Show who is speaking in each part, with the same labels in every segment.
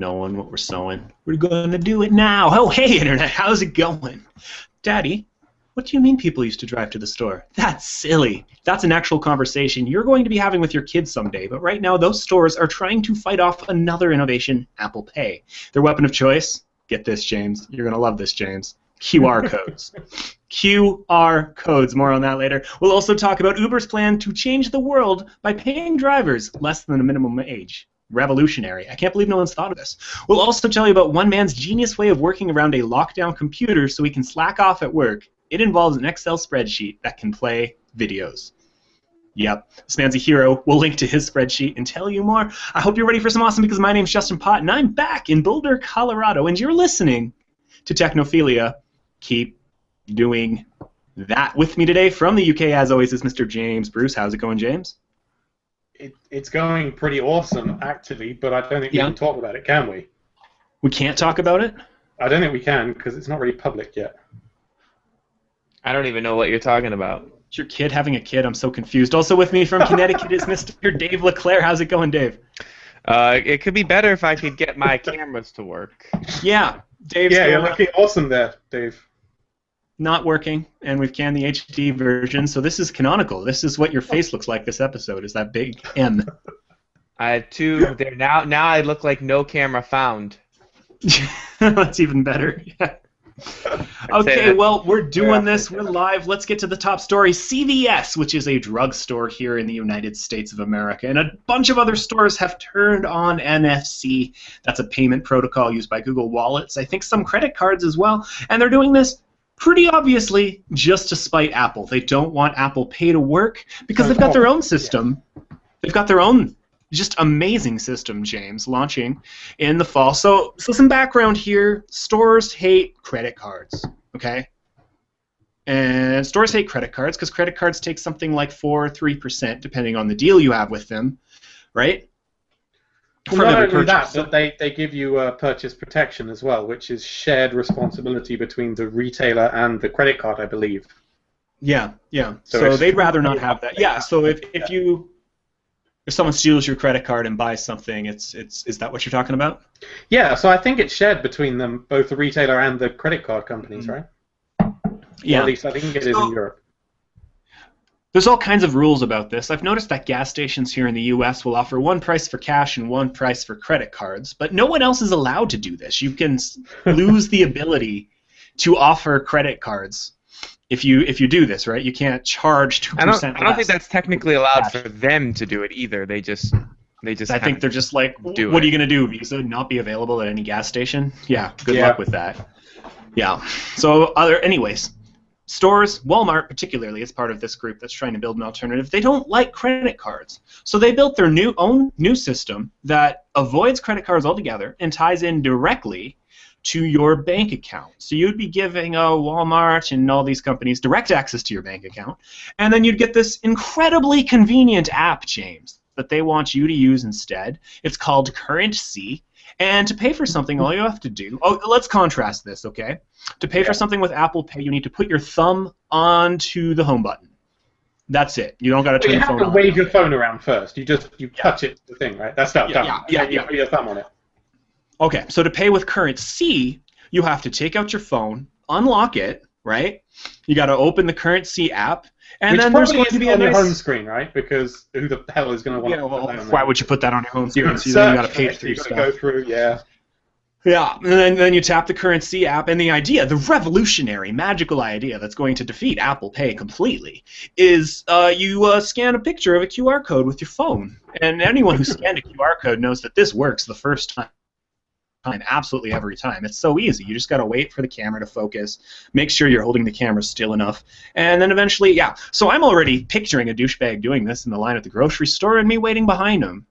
Speaker 1: knowing what we're sewing. We're gonna do it now. Oh, hey, Internet, how's it going? Daddy, what do you mean people used to drive to the store? That's silly. That's an actual conversation you're going to be having with your kids someday, but right now those stores are trying to fight off another innovation, Apple Pay. Their weapon of choice? Get this, James. You're gonna love this, James. QR codes. QR codes. More on that later. We'll also talk about Uber's plan to change the world by paying drivers less than a minimum age. Revolutionary. I can't believe no one's thought of this. We'll also tell you about one man's genius way of working around a lockdown computer so he can slack off at work. It involves an Excel spreadsheet that can play videos. Yep, this man's a hero. We'll link to his spreadsheet and tell you more. I hope you're ready for some awesome because my name's Justin Pott and I'm back in Boulder, Colorado, and you're listening to Technophilia. Keep doing that. With me today from the UK, as always, is Mr. James Bruce. How's it going, James?
Speaker 2: It's going pretty awesome, actually, but I don't think we can talk about it, can we?
Speaker 1: We can't talk about it?
Speaker 2: I don't think we can, because it's not really public yet.
Speaker 3: I don't even know what you're talking about.
Speaker 1: Is your kid having a kid? I'm so confused. Also with me from Connecticut is Mr. Dave LeClaire. How's it going, Dave?
Speaker 3: It could be better if I could get my cameras to work.
Speaker 1: Yeah, Dave's
Speaker 2: you're looking awesome there, Dave.
Speaker 1: Not working, and we've canned the HD version, so this is canonical. This is what your face looks like this episode, is that big M.
Speaker 3: I had two there. Now I look like no camera found.
Speaker 1: That's even better. Yeah. Okay, well, we're doing this. We're live. Let's get to the top story. CVS, which is a drugstore here in the United States of America, and a bunch of other stores have turned on NFC. That's a payment protocol used by Google Wallets. I think some credit cards as well, and they're doing this pretty obviously just to spite Apple. They don't want Apple Pay to work because they've got their own system. They've got their own just amazing system, James, launching in the fall. So some background here. Stores hate credit cards, okay? And stores hate credit cards because credit cards take something like 4 or 3%, depending on the deal you have with them, right?
Speaker 2: Well, not only that, but they give you purchase protection as well, which is shared responsibility between the retailer and the credit card, I believe.
Speaker 1: Yeah. So they'd rather not have that. Yeah. So if someone steals your credit card and buys something, is that what you're talking about?
Speaker 2: Yeah. So I think it's shared between them, both the retailer and the credit card companies, right?
Speaker 1: Yeah.
Speaker 2: Or at least I think it is in Europe.
Speaker 1: There's all kinds of rules about this. I've noticed that gas stations here in the U.S. will offer one price for cash and one price for credit cards, but no one else is allowed to do this. You can lose the ability to offer credit cards if you do this, right? You can't charge 2%.
Speaker 3: I don't think that's technically allowed for them to do it either. They just. I
Speaker 1: think they're just like, what are you gonna do? Visa not be available at any gas station? Yeah. Good luck with that. Yeah. So anyways. Stores, Walmart particularly, is part of this group that's trying to build an alternative. They don't like credit cards. So they built their own new system that avoids credit cards altogether and ties in directly to your bank account. So you'd be giving Walmart and all these companies direct access to your bank account, and then you'd get this incredibly convenient app, James, that they want you to use instead. It's called Currency. And to pay for something, all you have to do... Oh, let's contrast this, okay? To pay for something with Apple Pay, you need to put your thumb onto the home button. That's it. You don't got to turn the phone on.
Speaker 2: You have to wave your phone around first. You touch it, the thing, right? That's not done.
Speaker 1: Yeah.
Speaker 2: You put your thumb on it.
Speaker 1: Okay, so to pay with Currency, you have to take out your phone, unlock it, right? You got to open the Currency app, and then there's going to be
Speaker 2: on your home screen, right? Because who the hell is going to want to put that on
Speaker 1: why would you put that on your home screen?
Speaker 2: So
Speaker 1: you got to page through stuff.
Speaker 2: Go through, Yeah,
Speaker 1: and then you tap the Currency app, and the idea, the revolutionary, magical idea that's going to defeat Apple Pay completely, is you scan a picture of a QR code with your phone. And anyone who scanned a QR code knows that this works the first time. Absolutely every time. It's so easy. You just got to wait for the camera to focus, make sure you're holding the camera still enough, and then eventually, So I'm already picturing a douchebag doing this in the line at the grocery store and me waiting behind him.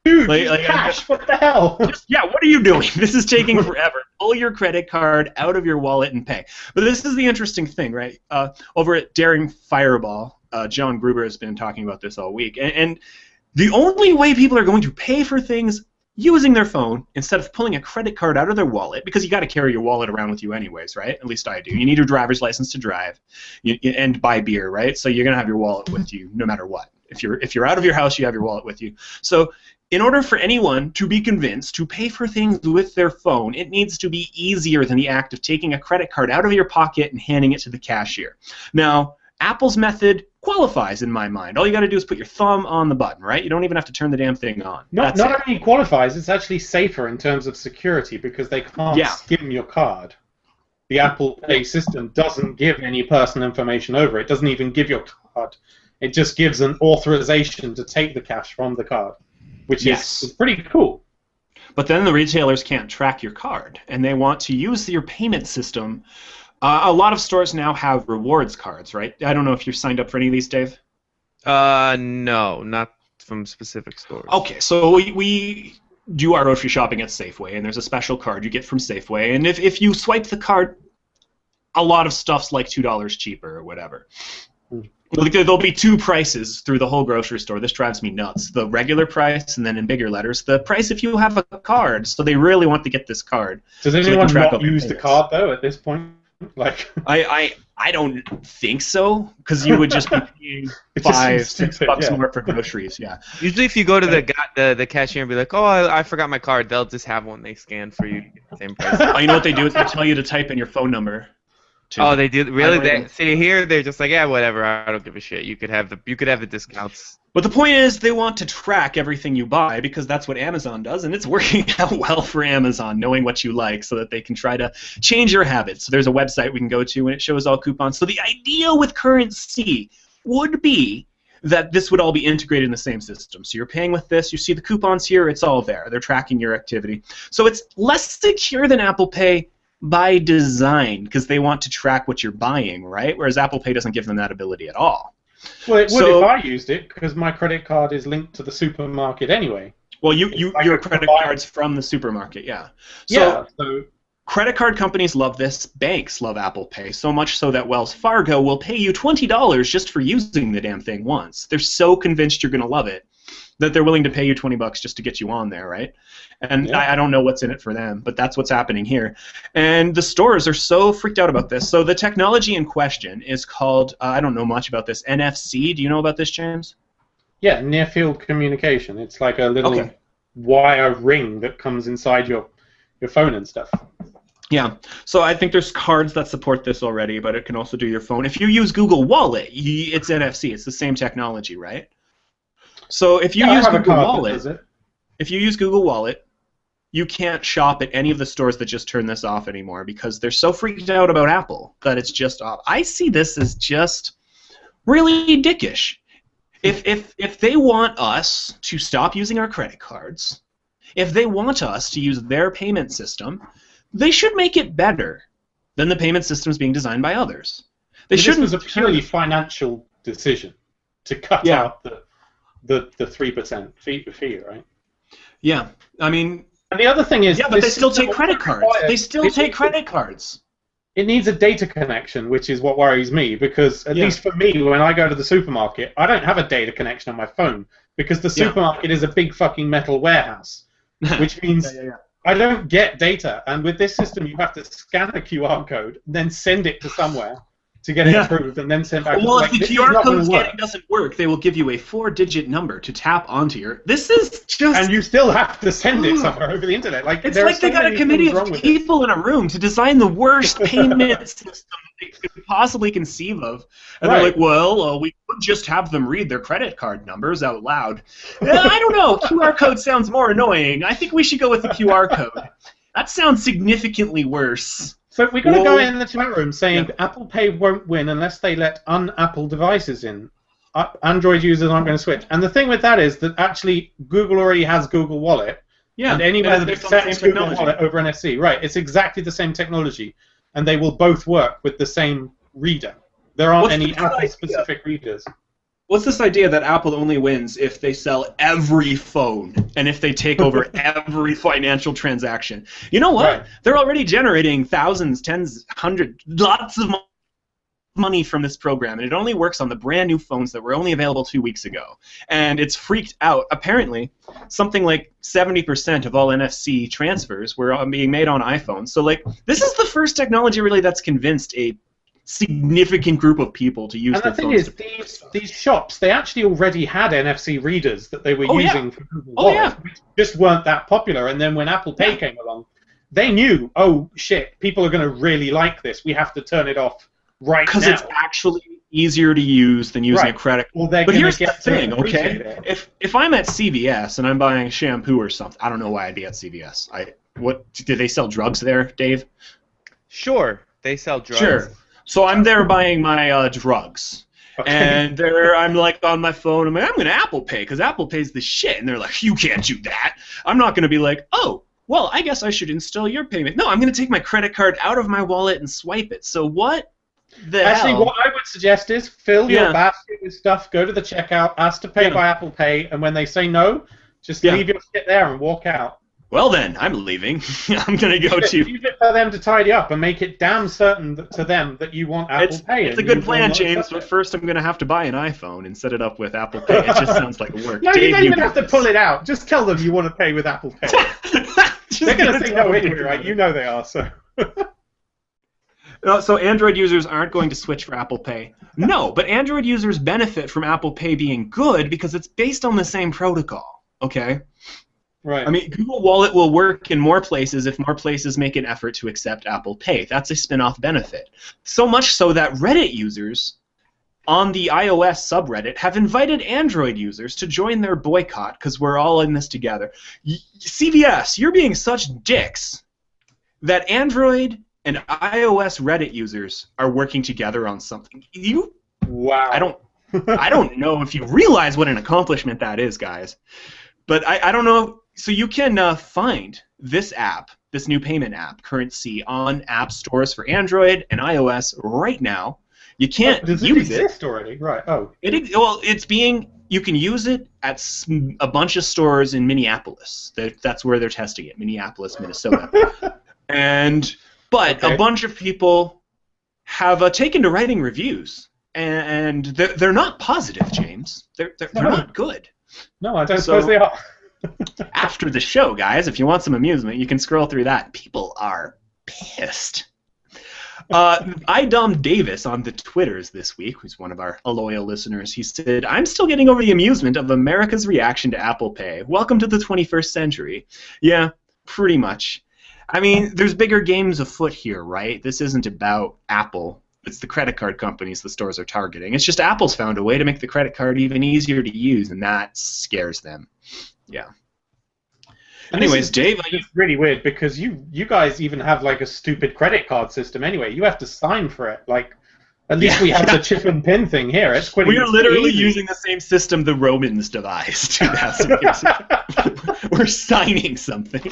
Speaker 2: Dude, cash, what the hell?
Speaker 1: What are you doing? This is taking forever. Pull your credit card out of your wallet and pay. But this is the interesting thing, right? Over at Daring Fireball, John Gruber has been talking about this all week, and the only way people are going to pay for things using their phone instead of pulling a credit card out of their wallet, because you got to carry your wallet around with you anyways, right? At least I do. You need your driver's license to drive and buy beer, right? So you're going to have your wallet with you no matter what. If you're out of your house, you have your wallet with you. So in order for anyone to be convinced to pay for things with their phone, it needs to be easier than the act of taking a credit card out of your pocket and handing it to the cashier. Now, Apple's method qualifies in my mind. All you got to do is put your thumb on the button, right? You don't even have to turn the damn thing on.
Speaker 2: Not only qualifies, it's actually safer in terms of security because they can't skim your card. The Apple Pay system doesn't give any personal information over. It doesn't even give your card. It just gives an authorization to take the cash from the card, which is pretty cool.
Speaker 1: But then the retailers can't track your card, and they want to use your payment system. A lot of stores now have rewards cards, right? I don't know if you're signed up for any of these, Dave.
Speaker 3: No, not from specific stores.
Speaker 1: Okay, so we do our grocery shopping at Safeway, and there's a special card you get from Safeway, and if you swipe the card, a lot of stuff's like $2 cheaper or whatever. There'll be two prices through the whole grocery store. This drives me nuts. The regular price, and then in bigger letters, the price if you have a card. So they really want to get this card.
Speaker 2: Does anyone not use the card, though, at this point? Like,
Speaker 1: I don't think so, because you would just be paying $5-6 more for groceries. Yeah.
Speaker 3: Usually, if you go to the cashier and be like, "Oh, I forgot my card," they'll just have one they scan for you to get the same price.
Speaker 1: Oh, you know what they do is they tell you to type in your phone number. Too.
Speaker 3: Oh, they do really? See here, they're just like, yeah, whatever. I don't give a shit. You could have the discounts.
Speaker 1: But the point is, they want to track everything you buy because that's what Amazon does, and it's working out well for Amazon, knowing what you like, so that they can try to change your habits. So there's a website we can go to, and it shows all coupons. So the idea with currency would be that this would all be integrated in the same system. So you're paying with this, you see the coupons here, it's all there. They're tracking your activity. So it's less secure than Apple Pay by design, because they want to track what you're buying, right? Whereas Apple Pay doesn't give them that ability at all.
Speaker 2: Well, it would if I used it, because my credit card is linked to the supermarket anyway.
Speaker 1: Well, your credit card's from the supermarket, yeah. So credit card companies love this. Banks love Apple Pay, so much so that Wells Fargo will pay you $20 just for using the damn thing once. They're so convinced you're going to love it that they're willing to pay you $20 just to get you on there, right? And I don't know what's in it for them, but that's what's happening here. And the stores are so freaked out about this. So the technology in question is called, I don't know much about this, NFC. Do you know about this, James?
Speaker 2: Yeah, near field communication. It's like a little wire ring that comes inside your phone and stuff.
Speaker 1: Yeah, so I think there's cards that support this already, but it can also do your phone. If you use Google Wallet, it's NFC. It's the same technology, right? So if you use Google Wallet, you can't shop at any of the stores that just turn this off anymore because they're so freaked out about Apple that it's just off. I see this as just really dickish. If they want us to stop using our credit cards, if they want us to use their payment system, they should make it better than the payment systems being designed by others.
Speaker 2: This was a purely financial decision to cut out the 3% fee, right?
Speaker 1: Yeah, I mean.
Speaker 2: And the other thing is,
Speaker 1: but they still take credit cards. They still take credit cards.
Speaker 2: It needs a data connection, which is what worries me, because at least for me, when I go to the supermarket, I don't have a data connection on my phone because the supermarket is a big fucking metal warehouse, which means I don't get data. And with this system, you have to scan a QR code, then send it to somewhere to get it approved, and then send back.
Speaker 1: Well, if the QR code scanning doesn't work, they will give you a 4-digit number to tap onto your. This is just.
Speaker 2: And you still have to send it somewhere over the internet. Like
Speaker 1: it's like they got a committee of people in a room to design the worst payment system they could possibly conceive of, and they're like, "Well, we could just have them read their credit card numbers out loud." I don't know. QR code sounds more annoying. I think we should go with the QR code. That sounds significantly worse.
Speaker 2: So we're going to go in the chat room saying Apple Pay won't win unless they let un-Apple devices in. Android users aren't going to switch. And the thing with that is that actually Google already has Google Wallet. Yeah. And anyone that accepts Google Wallet over NFC, right? It's exactly the same technology, and they will both work with the same reader. There aren't any Apple-specific readers.
Speaker 1: What's this idea that Apple only wins if they sell every phone and if they take over every financial transaction? You know what? Right. They're already generating thousands, tens, hundreds, lots of money from this program, and it only works on the brand new phones that were only available 2 weeks ago. And it's freaked out. Apparently, something like 70% of all NFC transfers were being made on iPhones. So, like, this is the first technology really that's convinced a significant group of people to use
Speaker 2: And the
Speaker 1: their
Speaker 2: thing
Speaker 1: phones.
Speaker 2: is, these shops, they actually already had NFC readers that they were using for Google Wallet, which just weren't that popular. And then when Apple Pay came along, they knew, oh shit, people are going to really like this. We have to turn it off right now.
Speaker 1: Because it's actually easier to use than using a credit card.
Speaker 2: Well,
Speaker 1: but here's the thing, okay? If I'm at CVS and I'm buying shampoo or something, I don't know why I'd be at CVS. What do they sell drugs there, Dave?
Speaker 3: Sure, they sell drugs.
Speaker 1: Sure. So I'm there buying my drugs. Okay. And I'm like on my phone. I'm going to Apple Pay because Apple Pay's the shit. And they're like, you can't do that. I'm not going to be like, oh, well, I guess I should install your payment. No, I'm going to take my credit card out of my wallet and swipe it. So what the
Speaker 2: Actually,
Speaker 1: hell?
Speaker 2: what I would suggest is fill your basket with stuff, go to the checkout, ask to pay by Apple Pay, and when they say no, just leave your shit there and walk out.
Speaker 1: Well then, I'm leaving. I'm going to go to...
Speaker 2: Use it for them to tidy up and make it damn certain to them that you want Apple Pay.
Speaker 1: It's a good plan, James, but first I'm going to have to buy an iPhone and set it up with Apple Pay. It just sounds like work.
Speaker 2: No, you don't even have to pull it out. Just tell them you want to pay with Apple Pay. They're going to say no anyway, right? You know they are, so...
Speaker 1: So Android users aren't going to switch for Apple Pay. No, but Android users benefit from Apple Pay being good because it's based on the same protocol, okay?
Speaker 2: Right.
Speaker 1: I mean, Google Wallet will work in more places if more places make an effort to accept Apple Pay. That's a spin-off benefit. So much so that Reddit users on the iOS subreddit have invited Android users to join their boycott because we're all in this together. CVS, you're being such dicks that Android and iOS Reddit users are working together on something.
Speaker 2: Wow.
Speaker 1: I don't know if you realize what an accomplishment that is, guys. But I don't know. So you can find this app, this new payment app, Currency, on app stores for Android and iOS right now. You can't
Speaker 2: does
Speaker 1: use
Speaker 2: it exist already? Right. Oh.
Speaker 1: It's being. You can use it at a bunch of stores in Minneapolis. That's where they're testing it, Minneapolis, Minnesota. But a bunch of people have taken to writing reviews, and they're not positive, James. They're not good.
Speaker 2: No, I don't suppose they are.
Speaker 1: After the show, guys, if you want some amusement, you can scroll through that. People are pissed. Idom Davis on the Twitters this week, who's one of our loyal listeners, he said, I'm still getting over the amusement of America's reaction to Apple Pay. Welcome to the 21st century. Yeah, pretty much. I mean, there's bigger games afoot here, right? This isn't about Apple. It's the credit card companies the stores are targeting. It's just Apple's found a way to make the credit card even easier to use, and that scares them. Yeah. Anyways, Dave,
Speaker 2: it's really weird because you guys even have like a stupid credit card system anyway. You have to sign for it. Like, at least we have the chip and pin thing here. It's quite.
Speaker 1: We are literally using the same system the Romans devised. We're signing something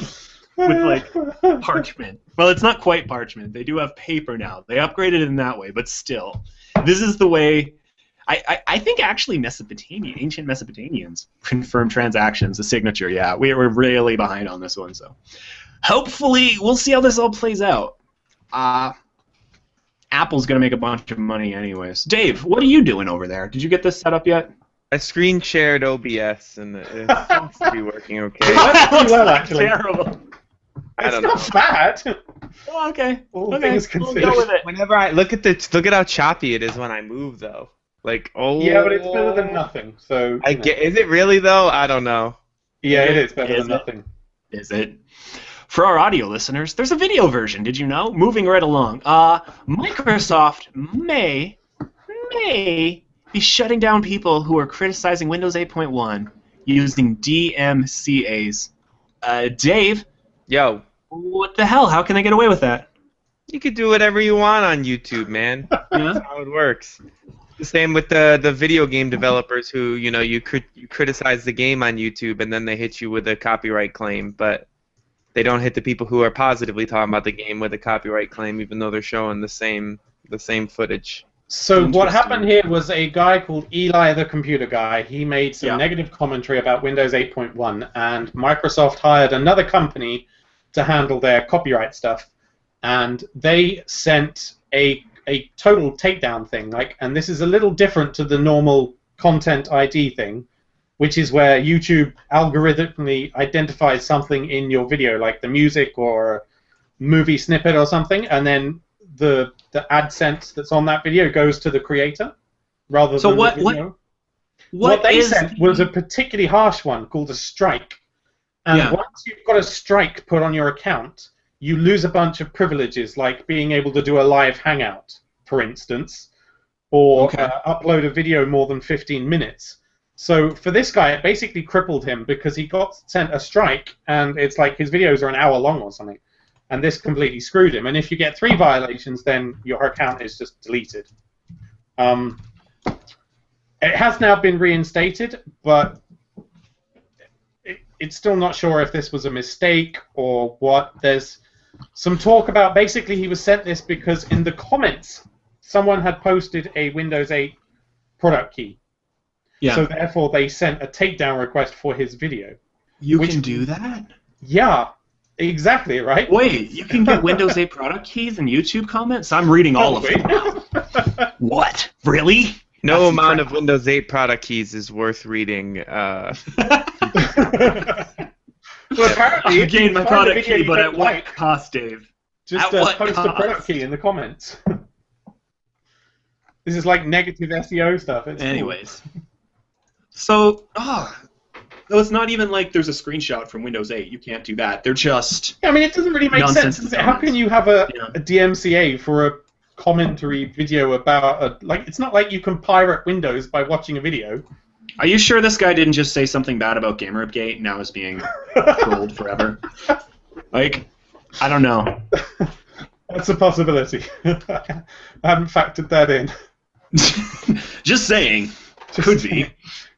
Speaker 1: with like parchment. Well, it's not quite parchment. They do have paper now. They upgraded it in that way, but still, this is the way. I think actually ancient Mesopotamians confirmed transactions, the signature. Yeah, we're really behind on this one, so hopefully we'll see how this all plays out. Apple's gonna make a bunch of money anyways. Dave, what are you doing over there? Did you get this set up yet?
Speaker 3: I screen shared OBS and it seems to be working okay.
Speaker 2: That's pretty well, actually.
Speaker 1: Terrible.
Speaker 2: It's not bad.
Speaker 1: Oh, okay.
Speaker 2: All things considered.
Speaker 1: We'll go with it.
Speaker 3: Whenever I look at how choppy it is when I move, though. Like,
Speaker 2: yeah, but it's better than nothing. So
Speaker 3: is it really though? I don't know.
Speaker 2: Yeah, it is better than nothing.
Speaker 1: Is it? For our audio listeners, there's a video version. Did you know? Moving right along. Microsoft may be shutting down people who are criticizing Windows 8.1 using DMCAs. Dave.
Speaker 3: Yo.
Speaker 1: What the hell? How can they get away with that?
Speaker 3: You could do whatever you want on YouTube, man. That's how it works. The same with the video game developers who, you criticize the game on YouTube and then they hit you with a copyright claim, but they don't hit the people who are positively talking about the game with a copyright claim, even though they're showing the same footage.
Speaker 2: So what happened here was a guy called Eli the Computer Guy. He made some negative commentary about Windows 8.1, and Microsoft hired another company to handle their copyright stuff, and they sent a total takedown thing, and this is a little different to the normal content ID thing, which is where YouTube algorithmically identifies something in your video, like the music or movie snippet or something, and then the AdSense that's on that video goes to the creator rather
Speaker 1: So
Speaker 2: than
Speaker 1: what
Speaker 2: the video.
Speaker 1: what
Speaker 2: they
Speaker 1: is
Speaker 2: sent was a particularly harsh one called a strike. And
Speaker 1: Yeah.
Speaker 2: once you've got a strike put on your account, you lose a bunch of privileges, like being able to do a live hangout, for instance, or upload a video more than 15 minutes. So for this guy, it basically crippled him because he got sent a strike, and it's like his videos are an hour long or something. And this completely screwed him. And if you get 3 violations, then your account is just deleted. It has now been reinstated, but it's still not sure if this was a mistake or what. There's some talk about basically he was sent this because in the comments someone had posted a Windows 8 product key.
Speaker 1: Yeah.
Speaker 2: So therefore they sent a takedown request for his video.
Speaker 1: You can do that?
Speaker 2: Yeah, exactly, right?
Speaker 1: Wait, you can get Windows 8 product keys in YouTube comments? I'm reading all of them now. What? Really?
Speaker 3: No
Speaker 1: That's
Speaker 3: amount
Speaker 1: incredible.
Speaker 3: of Windows 8 product keys is worth reading.
Speaker 2: Well, apparently,
Speaker 1: I gained my
Speaker 2: if you find a
Speaker 1: product
Speaker 2: video
Speaker 1: key,
Speaker 2: you
Speaker 1: but
Speaker 2: don't
Speaker 1: at what
Speaker 2: like,
Speaker 1: cost, Dave?
Speaker 2: just
Speaker 1: At what
Speaker 2: post a
Speaker 1: cost?
Speaker 2: product key in the comments. This is like negative SEO stuff. It's cool.
Speaker 1: Anyways. So, no, it's not even like there's a screenshot from Windows 8. You can't do that. They're just...
Speaker 2: Yeah, I mean, it doesn't really make
Speaker 1: Nonsense
Speaker 2: sense.
Speaker 1: in
Speaker 2: How can
Speaker 1: comments.
Speaker 2: you have a DMCA for a commentary video about like? It's not like you can pirate Windows by watching a video.
Speaker 1: Are you sure this guy didn't just say something bad about Gamergate and now is being trolled forever? Like, I don't know.
Speaker 2: That's a possibility. I haven't factored that in.
Speaker 1: Just saying. Could be.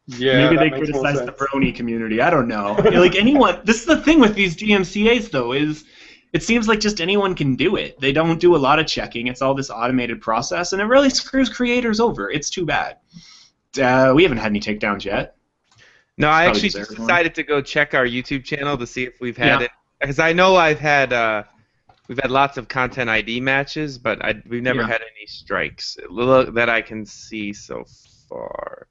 Speaker 2: Yeah,
Speaker 1: Maybe
Speaker 2: that
Speaker 1: they
Speaker 2: makes more
Speaker 1: criticize the
Speaker 2: sense.
Speaker 1: brony community. I don't know. Like anyone. This is the thing with these DMCA's though, is it seems like just anyone can do it. They don't do a lot of checking. It's all this automated process, and it really screws creators over. It's too bad. We haven't had any takedowns yet.
Speaker 3: No, I
Speaker 1: Probably
Speaker 3: actually
Speaker 1: deserve
Speaker 3: just
Speaker 1: one.
Speaker 3: decided to go check our YouTube channel to see if we've had it, because I know we've had lots of content ID matches, but we've never had any strikes that I can see so far.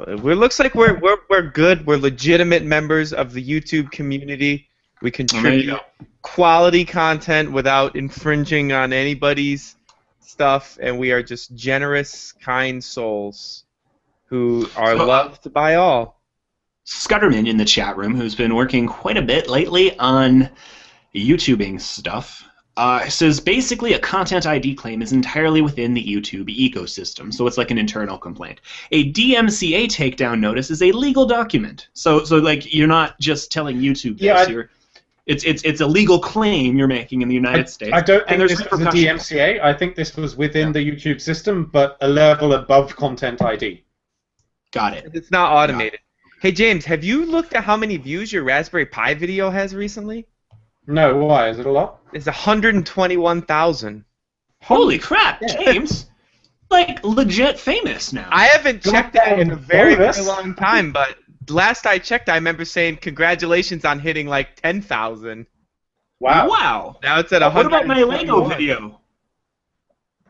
Speaker 3: It looks like we're good. We're legitimate members of the YouTube community. We contribute quality content without infringing on anybody's stuff, and we are just generous, kind souls who are loved by all.
Speaker 1: Scudderman in the chat room, who's been working quite a bit lately on YouTubing stuff, says basically a content ID claim is entirely within the YouTube ecosystem, so it's like an internal complaint. A DMCA takedown notice is a legal document, so like you're not just telling YouTube this. It's a legal claim you're making in the United States.
Speaker 2: I don't think
Speaker 1: and there's
Speaker 2: this was a DMCA. I think this was within the YouTube system, but a level above Content ID.
Speaker 1: Got it.
Speaker 3: It's not automated. Hey James, have you looked at how many views your Raspberry Pi video has recently?
Speaker 2: No, why? Is it a lot?
Speaker 3: It's 121,000.
Speaker 1: Holy crap, James! Like legit famous now.
Speaker 3: I haven't checked that in a very,
Speaker 2: bonus.
Speaker 3: very long time, but last I checked, I remember saying congratulations on hitting like 10,000.
Speaker 2: Wow.
Speaker 1: Wow.
Speaker 3: Now it's at
Speaker 1: What about my Lego
Speaker 3: 121.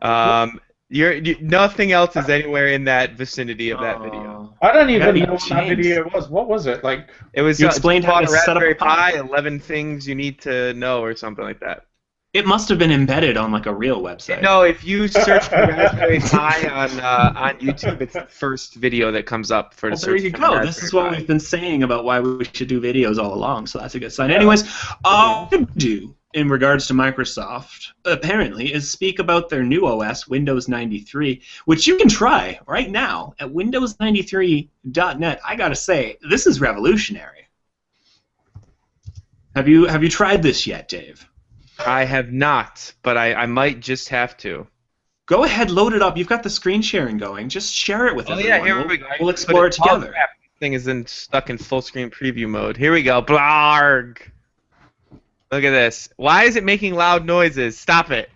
Speaker 1: video?
Speaker 3: Nothing else is anywhere in that vicinity of that video.
Speaker 2: I don't even
Speaker 1: Gotta be
Speaker 2: know what that
Speaker 1: James.
Speaker 2: video was. What was it? Like,
Speaker 3: It was
Speaker 1: You explained how
Speaker 3: bought
Speaker 1: to
Speaker 3: a
Speaker 1: set up a
Speaker 3: Raspberry
Speaker 1: Pi.
Speaker 3: Pi, 11 things you need to know, or something like that.
Speaker 1: It must have been embedded on like a real website.
Speaker 3: No, if you search for Raspberry Pi on YouTube, it's the first video that comes up for the
Speaker 1: Well,
Speaker 3: search.
Speaker 1: there you
Speaker 3: for
Speaker 1: go.
Speaker 3: Raspberry
Speaker 1: This is what
Speaker 3: Pi.
Speaker 1: we've been saying about why we should do videos all along, so that's a good sign. Anyways, all to do in regards to Microsoft, apparently, is speak about their new OS, Windows 93, which you can try right now at windows93.net. I gotta say, this is revolutionary. Have you tried this yet, Dave?
Speaker 3: I have not, but I might just have to.
Speaker 1: Go ahead, load it up. You've got the screen sharing going. Just share it with everyone.
Speaker 3: Yeah, here we go.
Speaker 1: We'll explore it together.
Speaker 3: Oh, crap. This thing is stuck in full screen preview mode. Here we go. Blarg. Look at this. Why is it making loud noises? Stop it.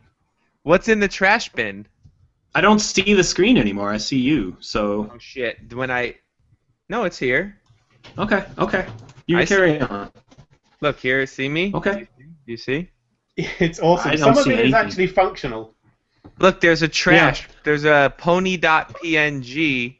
Speaker 3: What's in the trash bin?
Speaker 1: I don't see the screen anymore. I see you. So
Speaker 3: Oh shit. No, it's here.
Speaker 1: okay. You
Speaker 3: I
Speaker 1: can carry on.
Speaker 3: Look here. See me?
Speaker 1: Okay.
Speaker 3: Do you see?
Speaker 2: it's awesome.
Speaker 1: I don't
Speaker 2: Some of
Speaker 1: see
Speaker 2: it is
Speaker 1: anything.
Speaker 2: actually functional.
Speaker 3: Look, there's a trash. There's a pony.png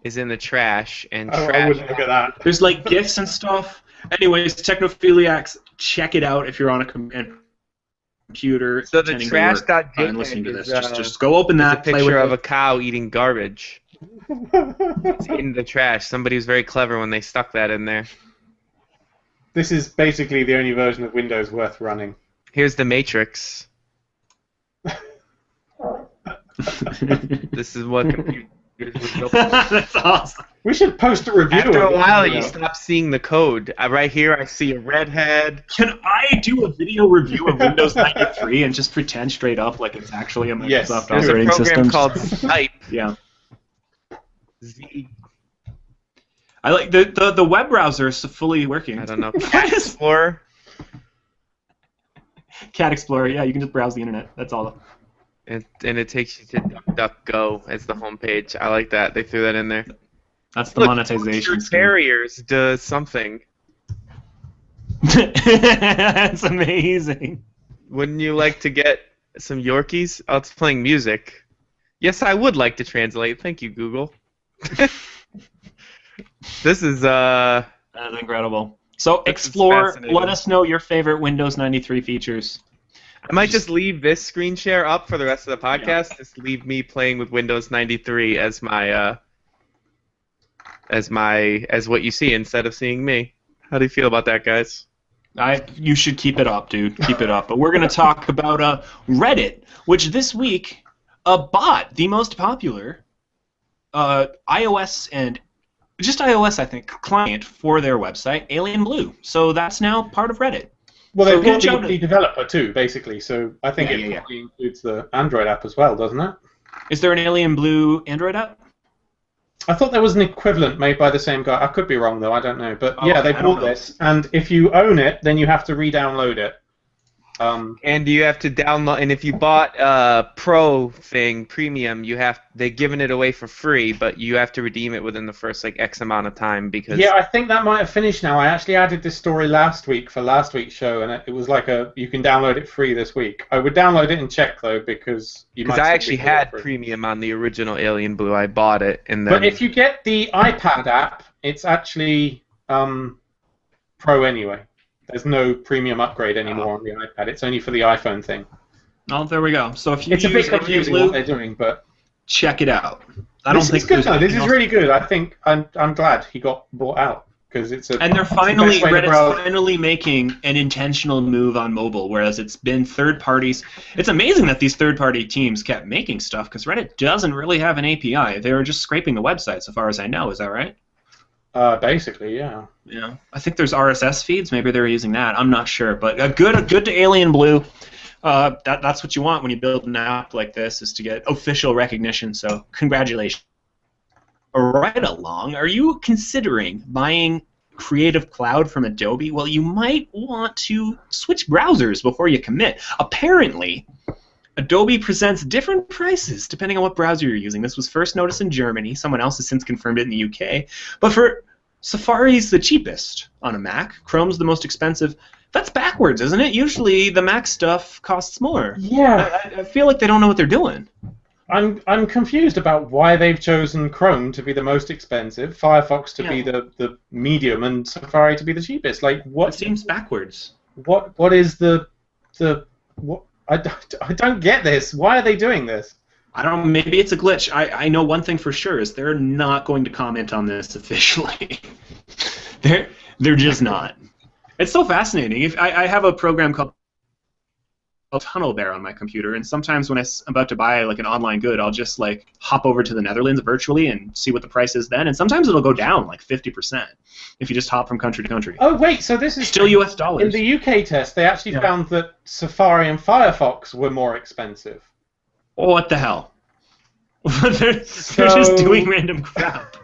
Speaker 3: is in the trash, and
Speaker 2: Oh, I
Speaker 3: trash.
Speaker 2: wouldn't look at that.
Speaker 1: There's like GIFs and stuff. Anyways, Technophiliacs, check it out if you're on a computer,
Speaker 3: So the
Speaker 1: pretending to work,
Speaker 3: trash.jpg
Speaker 1: and listening to this.
Speaker 3: is,
Speaker 1: Just go open
Speaker 3: It's a
Speaker 1: that, play with
Speaker 3: picture of
Speaker 1: it.
Speaker 3: a cow eating garbage. It's in the trash. Somebody was very clever when they stuck that in there.
Speaker 2: This is basically the only version of Windows worth running.
Speaker 3: Here's the Matrix. This is what computers were built for.
Speaker 1: That's awesome.
Speaker 2: We should post a review.
Speaker 3: After
Speaker 2: of
Speaker 3: a
Speaker 2: it.
Speaker 3: while, you stop seeing the code. Right here, I see a redhead.
Speaker 1: Can I do a video review of Windows 93 and just pretend straight up like it's actually a Microsoft
Speaker 2: Yes,
Speaker 3: There's a
Speaker 1: operating
Speaker 3: program
Speaker 1: system?
Speaker 3: called Skype.
Speaker 1: Yeah.
Speaker 3: Z.
Speaker 1: I like the web browser is fully working.
Speaker 3: I don't know. Cat Explorer.
Speaker 1: Cat Explorer, yeah, you can just browse the internet. That's all.
Speaker 3: And it takes you to DuckDuckGo as the homepage. I like that. They threw that in there.
Speaker 1: That's the
Speaker 3: Look,
Speaker 1: monetization scheme.
Speaker 3: Terriers does something.
Speaker 1: That's amazing.
Speaker 3: Wouldn't you like to get some Yorkies? Oh, it's playing music. Yes, I would like to translate. Thank you, Google. This is
Speaker 1: That's incredible. So
Speaker 3: This is
Speaker 1: explore.
Speaker 3: fascinating.
Speaker 1: Let us know your favorite Windows 93 features.
Speaker 3: I might just leave this screen share up for the rest of the podcast. Just leave me playing with Windows 93 as my as what you see instead of seeing me. How do you feel about that, guys?
Speaker 1: You should keep it up, dude. Keep it up. But we're going to talk about Reddit, which this week bought the most popular iOS and just iOS, I think, client for their website, Alien Blue. So that's now part of Reddit.
Speaker 2: Well,
Speaker 1: So
Speaker 2: they
Speaker 1: reach
Speaker 2: bought
Speaker 1: out
Speaker 2: the developer too, basically. So I think it
Speaker 1: Yeah.
Speaker 2: probably includes the Android app as well, doesn't it?
Speaker 1: Is there an Alien Blue Android app?
Speaker 2: I thought there was an equivalent made by the same guy. I could be wrong though. I don't know. But
Speaker 1: Oh,
Speaker 2: yeah, they
Speaker 1: I don't
Speaker 2: bought
Speaker 1: know.
Speaker 2: this, and if you own it, then you have to re-download it.
Speaker 3: And you have to download. And if you bought Pro thing premium, they've given it away for free, but you have to redeem it within the first like X amount of time because.
Speaker 2: Yeah, I think that might have finished now. I actually added this story last week for last week's show, and it was like you can download it free this week. I would download it and check though because you might.
Speaker 3: Because I
Speaker 2: still
Speaker 3: actually
Speaker 2: be
Speaker 3: had
Speaker 2: free.
Speaker 3: premium on the original Alien Blue. I bought it and then.
Speaker 2: But if you get the iPad app, it's actually Pro anyway. There's no premium upgrade anymore on the iPad. It's only for the iPhone thing.
Speaker 1: Oh, there we go. So if you
Speaker 2: It's a
Speaker 1: use
Speaker 2: bit
Speaker 1: Alien
Speaker 2: confusing
Speaker 1: Blue,
Speaker 2: what they're doing, but
Speaker 1: check it out. I don't
Speaker 2: this
Speaker 1: think
Speaker 2: is good
Speaker 1: there's
Speaker 2: though. This
Speaker 1: anything
Speaker 2: is
Speaker 1: else.
Speaker 2: really good. I think I'm glad he got bought out because it's a.
Speaker 1: And they're
Speaker 2: it's the
Speaker 1: finally
Speaker 2: best way to
Speaker 1: Reddit's
Speaker 2: browse.
Speaker 1: finally making an intentional move on mobile, whereas it's been third parties. It's amazing that these third-party teams kept making stuff because Reddit doesn't really have an API. They were just scraping the website, so far as I know. Is that right?
Speaker 2: Basically, yeah.
Speaker 1: Yeah. I think there's RSS feeds. Maybe they're using that. I'm not sure, but a good to Alien Blue. That's what you want when you build an app like this, is to get official recognition. So congratulations. Right along, are you considering buying Creative Cloud from Adobe? Well, you might want to switch browsers before you commit. Apparently, Adobe presents different prices depending on what browser you're using. This was first noticed in Germany. Someone else has since confirmed it in the UK. But for Safari's the cheapest on a Mac. Chrome's the most expensive. That's backwards, isn't it? Usually the Mac stuff costs more.
Speaker 2: Yeah.
Speaker 1: I feel like they don't know what they're doing.
Speaker 2: I'm confused about why they've chosen Chrome to be the most expensive, Firefox to be the medium, and Safari to be the cheapest. Like
Speaker 1: It
Speaker 2: what?
Speaker 1: seems backwards.
Speaker 2: What is the what? I don't get this. Why are they doing this?
Speaker 1: I don't know, maybe it's a glitch. I know one thing for sure is they're not going to comment on this officially. they're just not. It's so fascinating. If I have a program called Tunnel Bear on my computer, and sometimes when I'm about to buy like an online good, I'll just like hop over to the Netherlands virtually and see what the price is then, and sometimes it'll go down like 50% if you just hop from country to country.
Speaker 2: Oh wait, so this is
Speaker 1: Still US dollars.
Speaker 2: in the UK test. They actually found that Safari and Firefox were more expensive.
Speaker 1: Oh, what the hell? they're just doing random crap.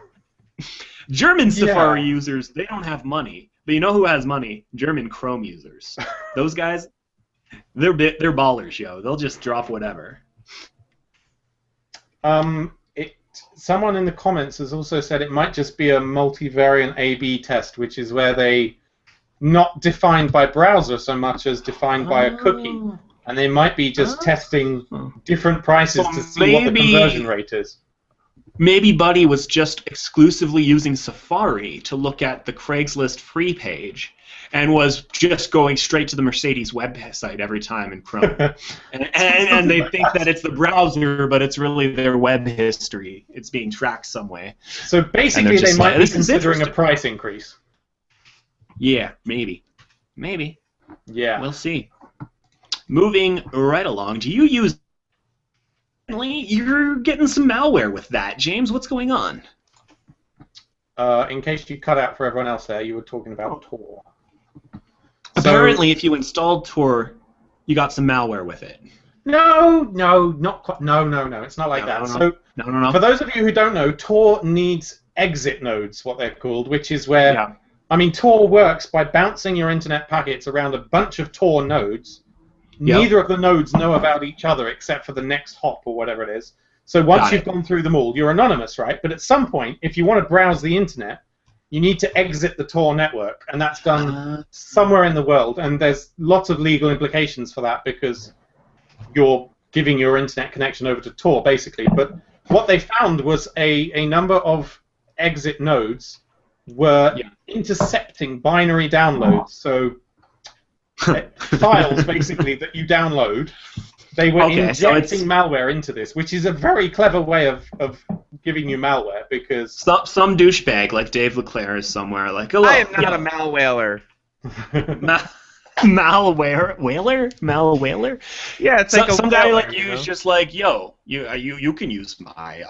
Speaker 1: German Safari users, they don't have money. But you know who has money? German Chrome users. Those guys, they're ballers, yo. They'll just drop whatever.
Speaker 2: Someone in the comments has also said it might just be a multivariant A/B test, which is where they not defined by browser so much as defined by a cookie, and they might be just testing different prices to see what the conversion rate is.
Speaker 1: Maybe Buddy was just exclusively using Safari to look at the Craigslist free page, and was just going straight to the Mercedes website every time in Chrome. and they think that it's the browser, but it's really their web history. It's being tracked some way.
Speaker 2: So basically, they might be considering a price increase.
Speaker 1: Yeah, maybe. Maybe.
Speaker 2: Yeah.
Speaker 1: We'll see. Moving right along, do you use... You're getting some malware with that. James, what's going on?
Speaker 2: In case you cut out for everyone else there, you were talking about Tor.
Speaker 1: Apparently, if you installed Tor, you got some malware with it.
Speaker 2: No, not quite. No. It's not like that.
Speaker 1: No.
Speaker 2: So,
Speaker 1: No.
Speaker 2: For those of you who don't know, Tor needs exit nodes, what they're called, which is where...
Speaker 1: Yeah.
Speaker 2: I mean, Tor works by bouncing your internet packets around a bunch of Tor nodes.
Speaker 1: Yep.
Speaker 2: Neither of the nodes know about each other except for the next hop or whatever it is. So once you've gone through them all, you're anonymous, right? But at some point, if you want to browse the internet, you need to exit the Tor network, and that's done somewhere in the world. And there's lots of legal implications for that because you're giving your internet connection over to Tor, basically. But what they found was a number of exit nodes were intercepting binary downloads. So files, basically, that you download, they were injecting malware into this, which is a very clever way of giving you malware, because...
Speaker 1: Some douchebag like Dave LeClaire is somewhere like, hello.
Speaker 3: I am not a malwhaler.
Speaker 1: Malwhaler?
Speaker 3: Yeah, it's like
Speaker 1: some guy like
Speaker 3: you
Speaker 1: is just like, yo, you can use my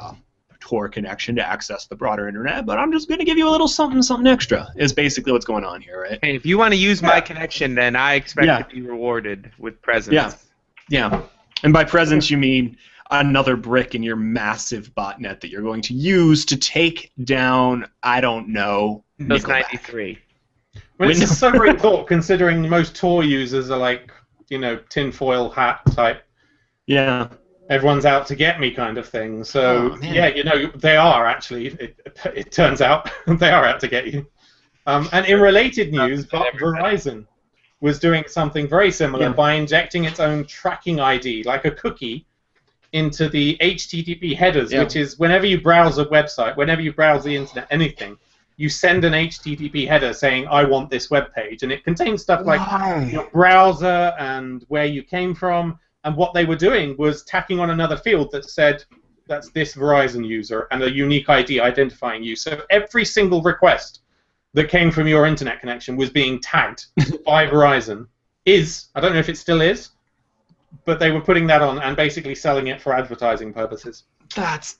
Speaker 1: Tor connection to access the broader internet, but I'm just going to give you a little something extra, is basically what's going on here, right?
Speaker 3: Hey, if you want to use my connection, then I expect to be rewarded with presents.
Speaker 1: Yeah. And by presents, you mean another brick in your massive botnet that you're going to use to take down, I don't know,
Speaker 3: Windows 93.
Speaker 2: Well, it's a sobering thought, considering most Tor users are like, tinfoil hat type.
Speaker 1: Yeah.
Speaker 2: Everyone's out to get me kind of thing. So, they are actually, it turns out, they are out to get you. And in related news, Verizon was doing something very similar by injecting its own tracking ID, like a cookie, into the HTTP headers, which is whenever you browse a website, whenever you browse the internet, anything, you send an HTTP header saying, I want this web page. And it contains stuff like your browser and where you came from. And what they were doing was tacking on another field that said, that's this Verizon user, and a unique ID identifying you. So every single request that came from your internet connection was being tagged by Verizon. I don't know if it still is, but they were putting that on and basically selling it for advertising purposes.
Speaker 1: That's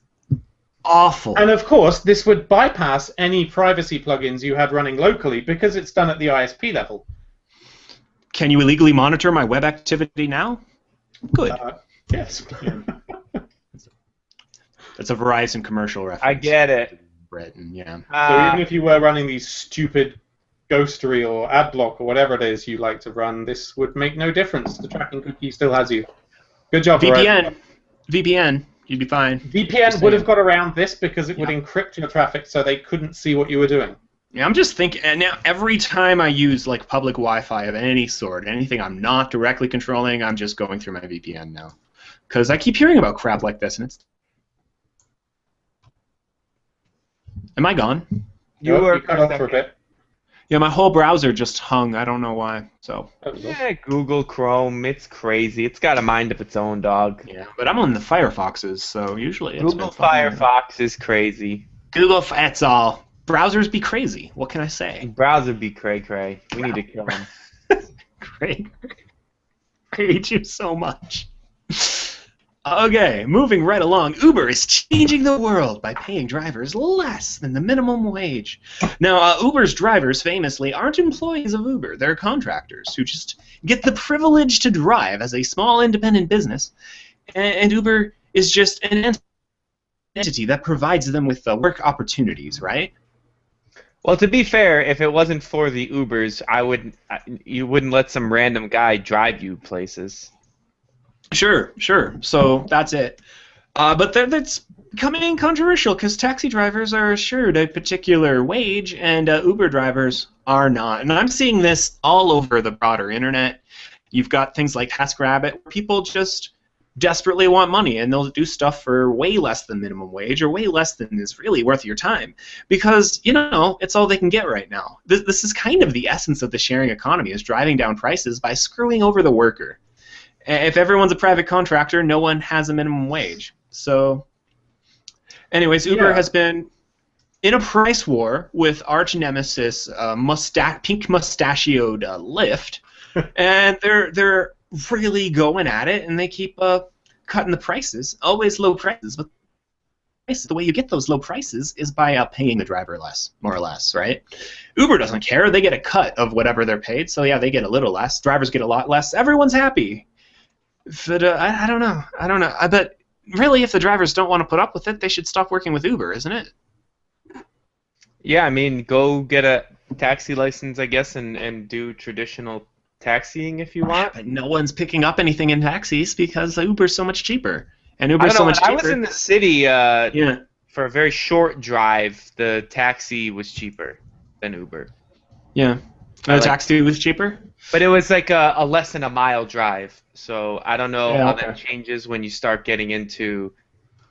Speaker 1: awful.
Speaker 2: And of course, this would bypass any privacy plugins you had running locally because it's done at the ISP level.
Speaker 1: Can you illegally monitor my web activity now? Good.
Speaker 2: Yes.
Speaker 1: That's a Verizon commercial reference.
Speaker 3: I get it.
Speaker 1: Britain, yeah.
Speaker 2: So even if you were running these stupid ghostery or ad block or whatever it is you like to run, this would make no difference. The tracking cookie still has you. Good job,
Speaker 1: VPN. VPN. You'd be fine.
Speaker 2: VPN would have got around this because it would encrypt your traffic so they couldn't see what you were doing.
Speaker 1: Yeah, I'm just thinking, and now every time I use like public Wi-Fi of any sort, anything I'm not directly controlling, I'm just going through my VPN now. Because I keep hearing about crap like this, and it's... Am I gone?
Speaker 2: You were cut off for a bit.
Speaker 1: Yeah, my whole browser just hung. I don't know why. So.
Speaker 3: Yeah, Google Chrome, it's crazy. It's got a mind of its own, dog.
Speaker 1: Yeah, but I'm on the Firefoxes, so usually it's
Speaker 3: Google Firefox is crazy.
Speaker 1: That's all. Browsers be crazy. What can I say?
Speaker 3: Browser be cray-cray. We need to kill him.
Speaker 1: Great. I hate you so much. Okay, moving right along. Uber is changing the world by paying drivers less than the minimum wage. Now, Uber's drivers famously aren't employees of Uber. They're contractors who just get the privilege to drive as a small independent business. And Uber is just an entity that provides them with work opportunities, right?
Speaker 3: Well, to be fair, if it wasn't for the Ubers, you wouldn't let some random guy drive you places.
Speaker 1: Sure. So that's it. But that's becoming controversial because taxi drivers are assured a particular wage and Uber drivers are not. And I'm seeing this all over the broader internet. You've got things like TaskRabbit where people just desperately want money, and they'll do stuff for way less than minimum wage or way less than is really worth your time, because it's all they can get right now. This is kind of the essence of the sharing economy, is driving down prices by screwing over the worker. If everyone's a private contractor, no one has a minimum wage. So, anyways, Uber has been in a price war with arch nemesis pink mustachioed Lyft, and they're really going at it, and they keep cutting the prices, always low prices. But the way you get those low prices is by paying the driver less, more or less, right? Uber doesn't care; they get a cut of whatever they're paid. So yeah, they get a little less. Drivers get a lot less. Everyone's happy. But I don't know. I bet really, if the drivers don't want to put up with it, they should stop working with Uber, isn't it?
Speaker 3: Yeah, I mean, go get a taxi license, I guess, and do traditional taxiing if you want.
Speaker 1: But no one's picking up anything in taxis because Uber's so much cheaper. And Uber's so much cheaper.
Speaker 3: I was in the city for a very short drive. The taxi was cheaper than Uber.
Speaker 1: Yeah. The taxi was cheaper?
Speaker 3: But it was like a less than a mile drive. So I don't know how that changes when you start getting into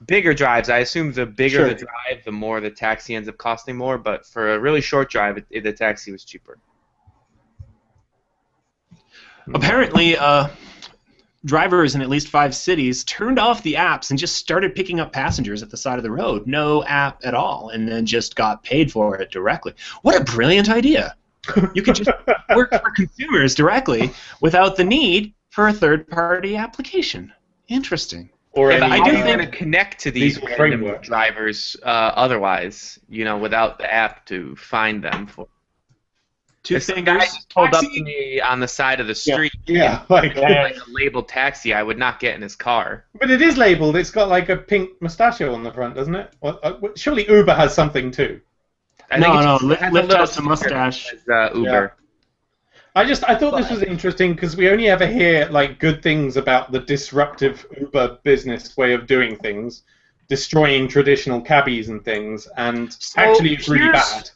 Speaker 3: bigger drives. I assume the bigger the drive, the more the taxi ends up costing more. But for a really short drive, the taxi was cheaper.
Speaker 1: Apparently, drivers in at least 5 cities turned off the apps and just started picking up passengers at the side of the road. No app at all, and then just got paid for it directly. What a brilliant idea! You could just work for consumers directly without the need for a third-party application. Interesting.
Speaker 3: Or I do think to connect to these random drivers otherwise, without the app to find them. If the guy just pulled up to me on the side of the street, like a labeled taxi, I would not get in his car.
Speaker 2: But it is labeled. It's got like a pink mustachio on the front, doesn't it? Surely Uber has something too.
Speaker 1: No, Lyft has a mustache.
Speaker 3: Uber.
Speaker 2: Yeah. I thought this was interesting because we only ever hear like good things about the disruptive Uber business way of doing things, destroying traditional cabbies and things, and actually it's really bad.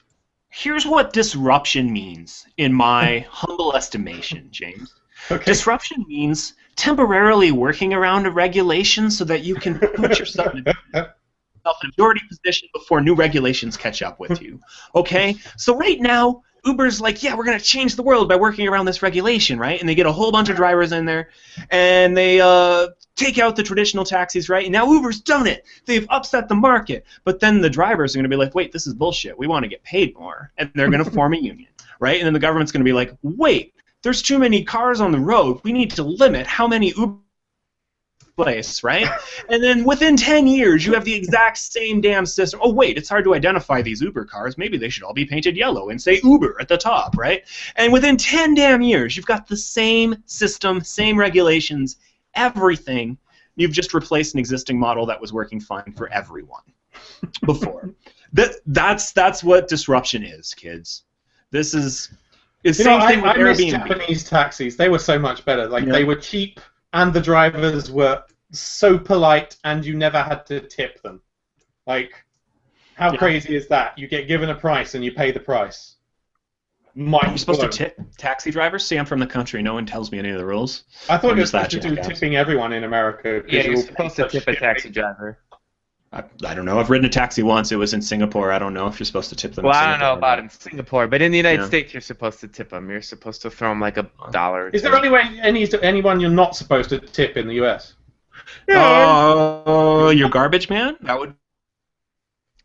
Speaker 1: Here's what disruption means, in my humble estimation, James.
Speaker 2: Okay.
Speaker 1: Disruption means temporarily working around a regulation so that you can put yourself in a majority position before new regulations catch up with you. Okay? So right now, Uber's like, yeah, we're going to change the world by working around this regulation, right? And they get a whole bunch of drivers in there, and they take out the traditional taxis, right? And now Uber's done it. They've upset the market. But then the drivers are going to be like, wait, this is bullshit. We want to get paid more. And they're going to form a union, right? And then the government's going to be like, wait, there's too many cars on the road. We need to limit how many Uber place, right? And then within 10 years, you have the exact same damn system. Oh, wait, it's hard to identify these Uber cars. Maybe they should all be painted yellow and say Uber at the top, right? And within 10 damn years, you've got the same system, same regulations, everything. You've just replaced an existing model that was working fine for everyone before. That's what disruption is, kids. This is same thing with Airbnb.
Speaker 2: I miss Japanese taxis. They were so much better. Like they were cheap, and the drivers were so polite, and you never had to tip them. Like, how crazy is that? You get given a price, and you pay the price.
Speaker 1: You're supposed to tip taxi drivers? See, I'm from the country. No one tells me any of the rules.
Speaker 2: I thought you were supposed to do tipping everyone in America.
Speaker 3: Yeah, you're supposed to tip a taxi driver.
Speaker 1: I don't know. I've ridden a taxi once. It was in Singapore. I don't know if you're supposed to tip them.
Speaker 3: Well, I don't know about in Singapore, but in the United States, you're supposed to tip them. You're supposed to throw them like $1.
Speaker 2: Is there anyone you're not supposed to tip in the U.S.?
Speaker 1: Oh, your garbage man? That would.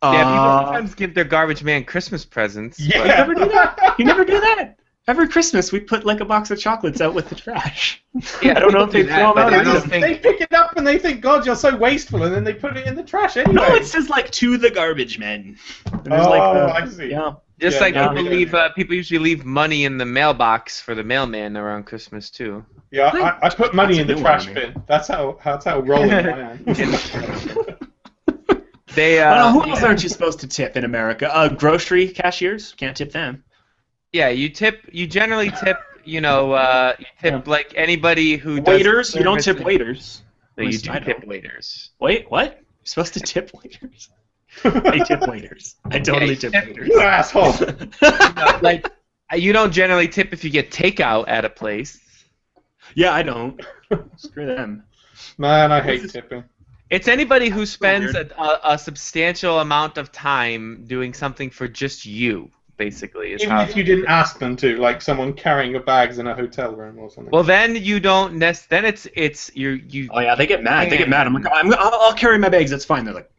Speaker 3: Yeah, people sometimes give their garbage man Christmas presents.
Speaker 2: Yeah.
Speaker 1: You never do that. You never do that. Every Christmas, we put like a box of chocolates out with the trash.
Speaker 3: Yeah,
Speaker 1: I don't know if they throw them out.
Speaker 2: They pick it up and they think, God, you're so wasteful, and then they put it in the trash anyway.
Speaker 1: No, it says like to the garbage men.
Speaker 2: I see.
Speaker 1: Yeah.
Speaker 3: Just people usually leave money in the mailbox for the mailman around Christmas too.
Speaker 2: Yeah, I put money in the trash bin. That's how rolling I am.
Speaker 1: Who else aren't you supposed to tip in America? Grocery cashiers, can't tip them.
Speaker 3: Yeah, you generally tip. You tip like anybody who does
Speaker 1: waiters. You don't tip waiters.
Speaker 3: So you do tip waiters.
Speaker 1: Wait, what? You're supposed to tip waiters? I tip waiters. I totally tip waiters.
Speaker 2: You asshole.
Speaker 3: You don't generally tip if you get takeout at a place.
Speaker 1: Yeah, I don't. Screw them.
Speaker 2: Man, I hate tipping.
Speaker 3: It's anybody who spends a substantial amount of time doing something for just you, basically.
Speaker 2: Even if you didn't ask them to, like someone carrying your bags in a hotel room or something.
Speaker 3: Well, then you don't. Then it's you.
Speaker 1: Oh yeah, they get mad. They get mad. I'm like, I'll carry my bags. That's fine. They're like.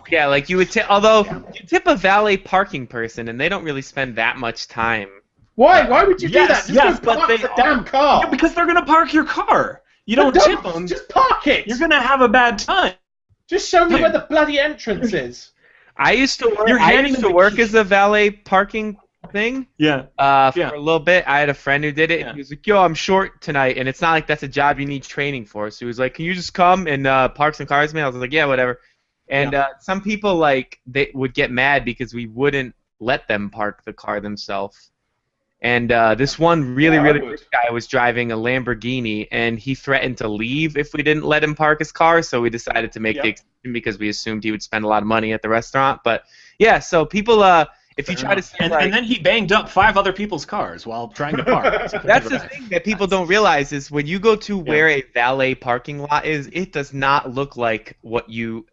Speaker 3: Yeah, like you would tip. Although you tip a valet parking person, and they don't really spend that much time.
Speaker 2: Why? Why would you do that? Just
Speaker 1: but
Speaker 2: park
Speaker 1: they
Speaker 2: the damn car.
Speaker 1: Yeah, because they're gonna park your car. You don't tip them.
Speaker 2: Just park it.
Speaker 1: You're gonna have a bad time.
Speaker 2: Just show me where the bloody entrance is.
Speaker 3: I used to work as a valet parking thing.
Speaker 1: Yeah.
Speaker 3: For a little bit. I had a friend who did it. And he was like, "Yo, I'm short tonight," and it's not like that's a job you need training for. So he was like, "Can you just come and park some cars with me?" I was like, "Yeah, whatever." And some people they would get mad because we wouldn't let them park the car themselves. And this one really rich guy was driving a Lamborghini, and he threatened to leave if we didn't let him park his car. So we decided to make the exception because we assumed he would spend a lot of money at the restaurant. But yeah, so people, if you try to say,
Speaker 1: and then he banged up 5 other people's cars while trying to park.
Speaker 3: That's the thing that people don't realize is when you go to where a valet parking lot is, it does not look like what you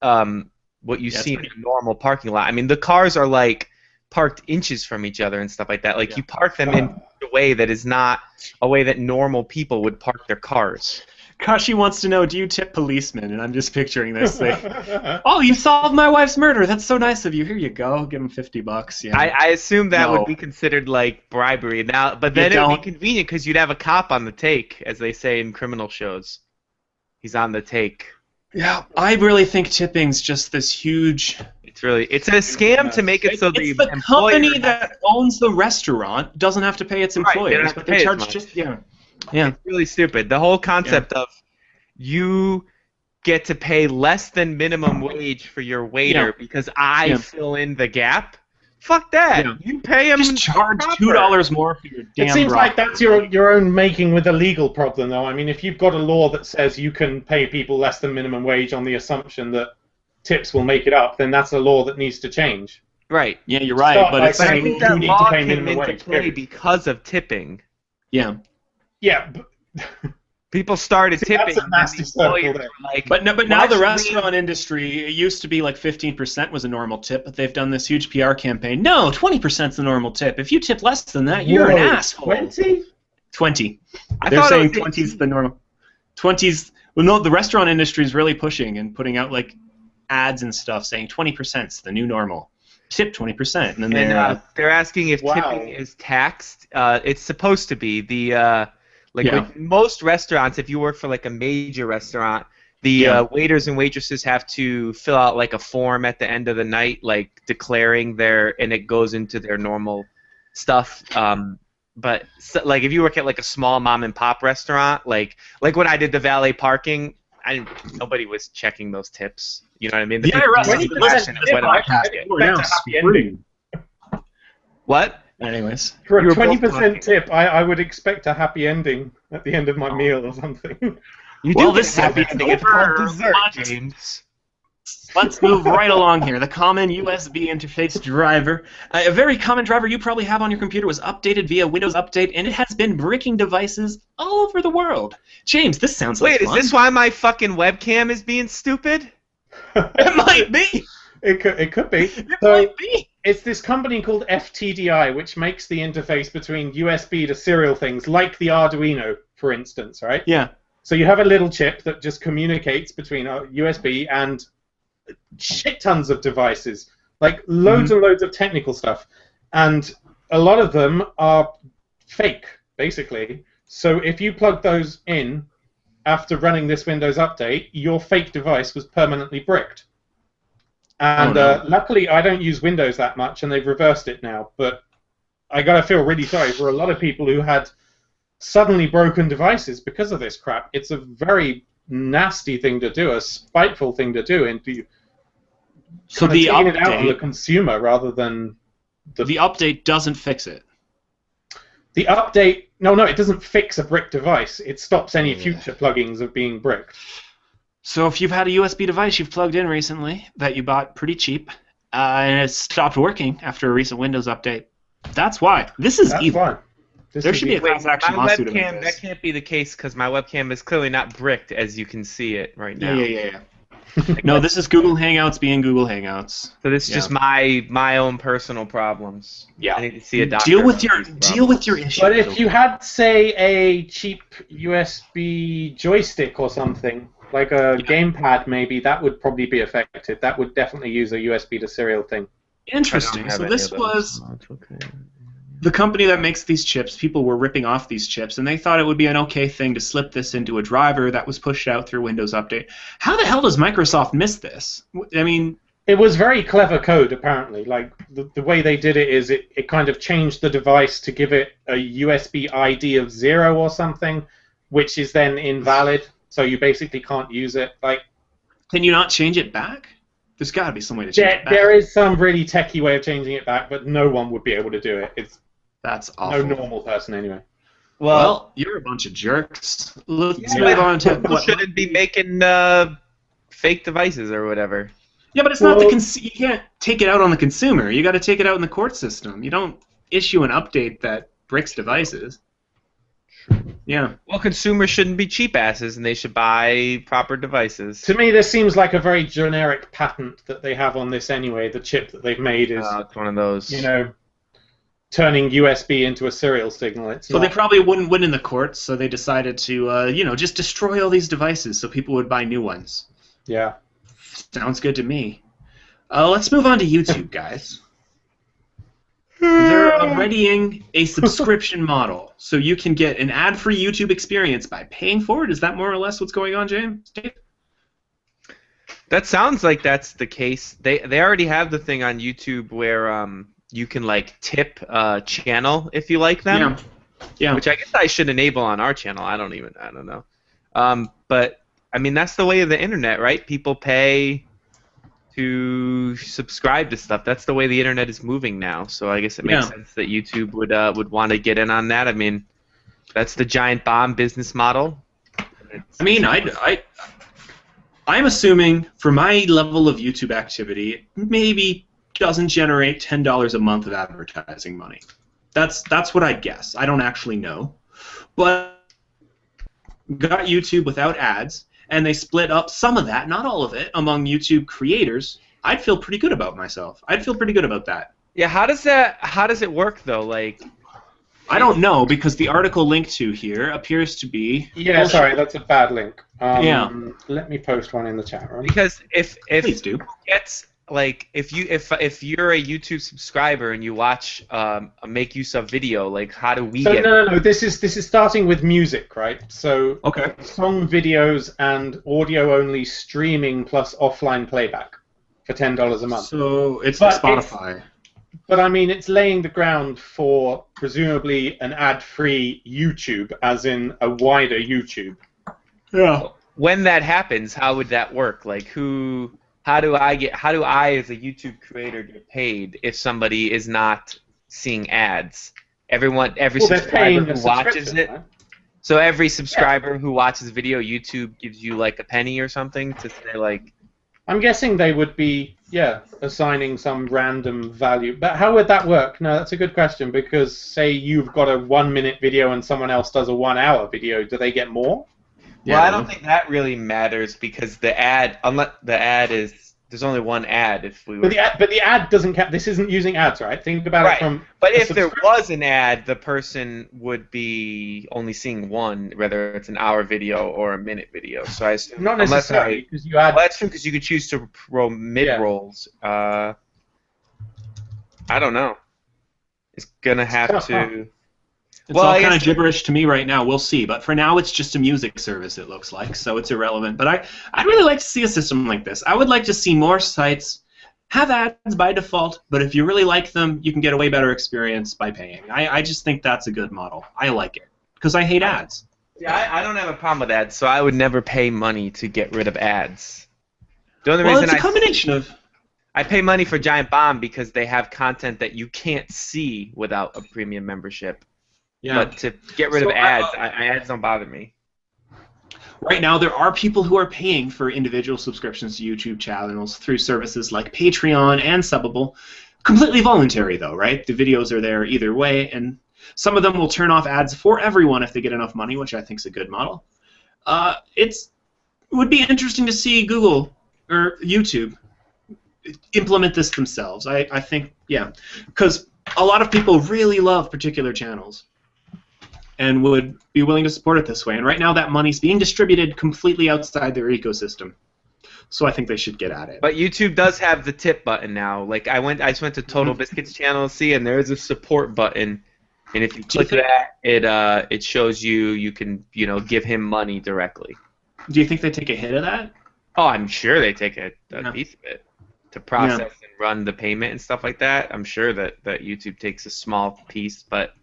Speaker 3: see in a normal parking lot. I mean, the cars are like parked inches from each other and stuff like that. Like you park them in a way that is not a way that normal people would park their cars.
Speaker 1: Kashi wants to know, do you tip policemen? And I'm just picturing this thing. Oh, you solved my wife's murder. That's so nice of you. Here you go. Give him $50. Yeah.
Speaker 3: I assume that would be considered like bribery now, but then it would be convenient because you'd have a cop on the take, as they say in criminal shows. He's on the take.
Speaker 1: Yeah, I really think tipping's just this huge.
Speaker 3: It's a scam to make it so the
Speaker 1: company that owns the restaurant doesn't have to pay its employees, but they charge just yeah.
Speaker 3: It's really stupid. The whole concept of you get to pay less than minimum wage for your waiter because I fill in the gap. Fuck that. Yeah. You pay him.
Speaker 1: Just charge $2 more for your damn.
Speaker 2: It seems like that's your own making with a legal problem, though. I mean, if you've got a law that says you can pay people less than minimum wage on the assumption that tips will make it up, then that's a law that needs to change.
Speaker 3: Right.
Speaker 1: Yeah, you're right. But it's
Speaker 3: I think that law came into play because of tipping.
Speaker 1: Yeah.
Speaker 2: Yeah.
Speaker 3: People started tipping.
Speaker 2: That's a nasty circle there.
Speaker 1: But now the restaurant industry, it used to be like 15% was a normal tip, but they've done this huge PR campaign. No, 20% is the normal tip. If you tip less than that, you're an asshole.
Speaker 2: 20?
Speaker 1: 20. They're saying 20 is the normal. 20's. Well, no, the restaurant industry is really pushing and putting out like ads and stuff saying 20% is the new normal. Tip 20%, and then
Speaker 3: they're asking if tipping is taxed. It's supposed to be the. With most restaurants, if you work for like a major restaurant, the waiters and waitresses have to fill out like a form at the end of the night, like declaring and it goes into their normal stuff. But like if you work at like a small mom and pop restaurant, like when I did the valet parking, nobody was checking those tips. You know what I mean? What?
Speaker 1: Anyways,
Speaker 2: for a 20% tip, I would expect a happy ending at the end of my meal or something.
Speaker 1: This happy ending is called dessert, James. Let's move right along here. The common USB interface driver, a very common driver you probably have on your computer, was updated via Windows Update, and it has been bricking devices all over the world. James, this sounds like fun.
Speaker 3: Wait, is this why my fucking webcam is being stupid?
Speaker 1: It might be.
Speaker 2: It could be.
Speaker 1: It might be.
Speaker 2: It's this company called FTDI, which makes the interface between USB to serial things, like the Arduino, for instance, right?
Speaker 1: Yeah.
Speaker 2: So you have a little chip that just communicates between USB and shit tons of devices, like loads and loads of technical stuff. And a lot of them are fake, basically. So if you plug those in after running this Windows update, your fake device was permanently bricked. And luckily, I don't use Windows that much, and they've reversed it now. But I gotta feel really sorry for a lot of people who had suddenly broken devices because of this crap. It's a very nasty thing to do, a spiteful thing to do, and
Speaker 1: so the
Speaker 2: update it out on the consumer rather than
Speaker 1: the update doesn't fix it.
Speaker 2: The update, no, it doesn't fix a brick device. It stops any future plugins of being bricked.
Speaker 1: So if you've had a USB device you've plugged in recently that you bought pretty cheap, and it stopped working after a recent Windows update, that's why. This is evil.
Speaker 2: Fine.
Speaker 1: There should be a class action
Speaker 3: my
Speaker 1: lawsuit about
Speaker 3: webcam,
Speaker 1: this.
Speaker 3: that can't be the case because my webcam is clearly not bricked as you can see it right now.
Speaker 1: Yeah. No, this is Google Hangouts being Google Hangouts.
Speaker 3: So this is just my own personal problems.
Speaker 1: Yeah.
Speaker 3: I need to see a doctor.
Speaker 1: Deal with your issue.
Speaker 2: But if you had, say, a cheap USB joystick or something, like a gamepad maybe, that would probably be affected. That would definitely use a USB to serial thing.
Speaker 1: Interesting. So this was the company that makes these chips. People were ripping off these chips, and they thought it would be an okay thing to slip this into a driver that was pushed out through Windows Update. How the hell does Microsoft miss this? I mean,
Speaker 2: it was very clever code, apparently. Like, the way they did it is it kind of changed the device to give it a USB ID of 0 or something, which is then invalid, so you basically can't use it. Like,
Speaker 1: can you not change it back? There's got to be some way to change it back.
Speaker 2: There is some really techie way of changing it back, but no one would be able to do it.
Speaker 1: That's awful.
Speaker 2: No normal person, anyway.
Speaker 1: Well, you're a bunch of jerks. Let's move on to
Speaker 3: people shouldn't be making fake devices or whatever.
Speaker 1: Yeah, but it's not you can't take it out on the consumer. You got to take it out in the court system. You don't issue an update that bricks devices. Yeah.
Speaker 3: Well, consumers shouldn't be cheap asses, and they should buy proper devices.
Speaker 2: To me, this seems like a very generic patent that they have on this anyway. The chip that they've made is
Speaker 3: it's one of those.
Speaker 2: You know, turning USB into a serial signal.
Speaker 1: So they probably wouldn't win in the courts, so they decided to, just destroy all these devices so people would buy new ones.
Speaker 2: Yeah.
Speaker 1: Sounds good to me. Let's move on to YouTube, guys. They're readying a subscription model, so you can get an ad-free YouTube experience by paying for it. Is that more or less what's going on, James? Dave?
Speaker 3: That sounds like that's the case. They already have the thing on YouTube where you can like tip a channel if you like them.
Speaker 1: Yeah.
Speaker 3: Which I guess I should enable on our channel. I don't know. But I mean that's the way of the internet, right? People pay to subscribe to stuff. That's the way the internet is moving now. So I guess it makes sense that YouTube would want to get in on that. I mean, that's the giant bomb business model.
Speaker 1: I mean, I'm assuming for my level of YouTube activity, it maybe doesn't generate $10 a month of advertising money. That's what I guess. I don't actually know, but got YouTube without ads, and they split up some of that, not all of it, among YouTube creators. I'd feel pretty good about myself. I'd feel pretty good about that.
Speaker 3: Yeah, how does it work though? Like,
Speaker 1: I don't know, because the article linked to here appears to be.
Speaker 2: Yeah, sorry, that's a bad link.
Speaker 1: Yeah.
Speaker 2: Let me post one in the chat room.
Speaker 3: Because if
Speaker 1: Please do.
Speaker 3: It's like if you're a YouTube subscriber and you watch a make use of video, like how do we get?
Speaker 2: No. This is starting with music, right? So song videos and audio only streaming plus offline playback for $10 a month.
Speaker 1: So it's like Spotify.
Speaker 2: But I mean, it's laying the ground for presumably an ad-free YouTube, as in a wider YouTube.
Speaker 1: Yeah.
Speaker 3: When that happens, how would that work? Like How do I as a YouTube creator get paid if somebody is not seeing ads? Every subscriber who watches it. Right? So every subscriber who watches video, YouTube gives you like a penny or something to say like.
Speaker 2: I'm guessing they would be assigning some random value. But how would that work? No, that's a good question, because say you've got a 1-minute video and someone else does a 1-hour video, do they get more?
Speaker 3: Well, I don't think that really matters because the ad, unless the ad is, there's only one ad if we were.
Speaker 2: But the ad doesn't count. This isn't using ads, right? Think about it from.
Speaker 3: But if there was an ad, the person would be only seeing one, whether it's an hour video or a minute video. So I assume
Speaker 2: not necessarily because you add.
Speaker 3: Well, that's true because you could choose to roll mid rolls. I don't know. It's gonna have to.
Speaker 1: It's all kind of gibberish to me right now. We'll see. But for now, it's just a music service, it looks like, so it's irrelevant. But I'd really like to see a system like this. I would like to see more sites have ads by default, but if you really like them, you can get a way better experience by paying. I just think that's a good model. I like it because I hate ads.
Speaker 3: Yeah, I don't have a problem with ads, so I would never pay money to get rid of ads. The only
Speaker 1: Well,
Speaker 3: reason
Speaker 1: it's a combination of...
Speaker 3: I pay money for Giant Bomb because they have content that you can't see without a premium membership. Yeah. But to get rid of ads, ads don't bother me.
Speaker 1: Right now, there are people who are paying for individual subscriptions to YouTube channels through services like Patreon and Subbable. Completely voluntary, though, right? The videos are there either way, and Some of them will turn off ads for everyone if they get enough money, which I think is a good model. It would be interesting to see Google or YouTube implement this themselves. I think, yeah, because a lot of people really love particular channels and would be willing to support it this way. And right now that money's being distributed completely outside their ecosystem. So I think they should get at it.
Speaker 3: But YouTube does have the tip button now. Like I just went to Total Biscuits channel, see, and there is a support button. And if you click that, it shows you can give him money directly.
Speaker 1: Do you think they take a hit of that?
Speaker 3: Oh, I'm sure they take a piece of it to process and run the payment and stuff like that. I'm sure that YouTube takes a small piece, but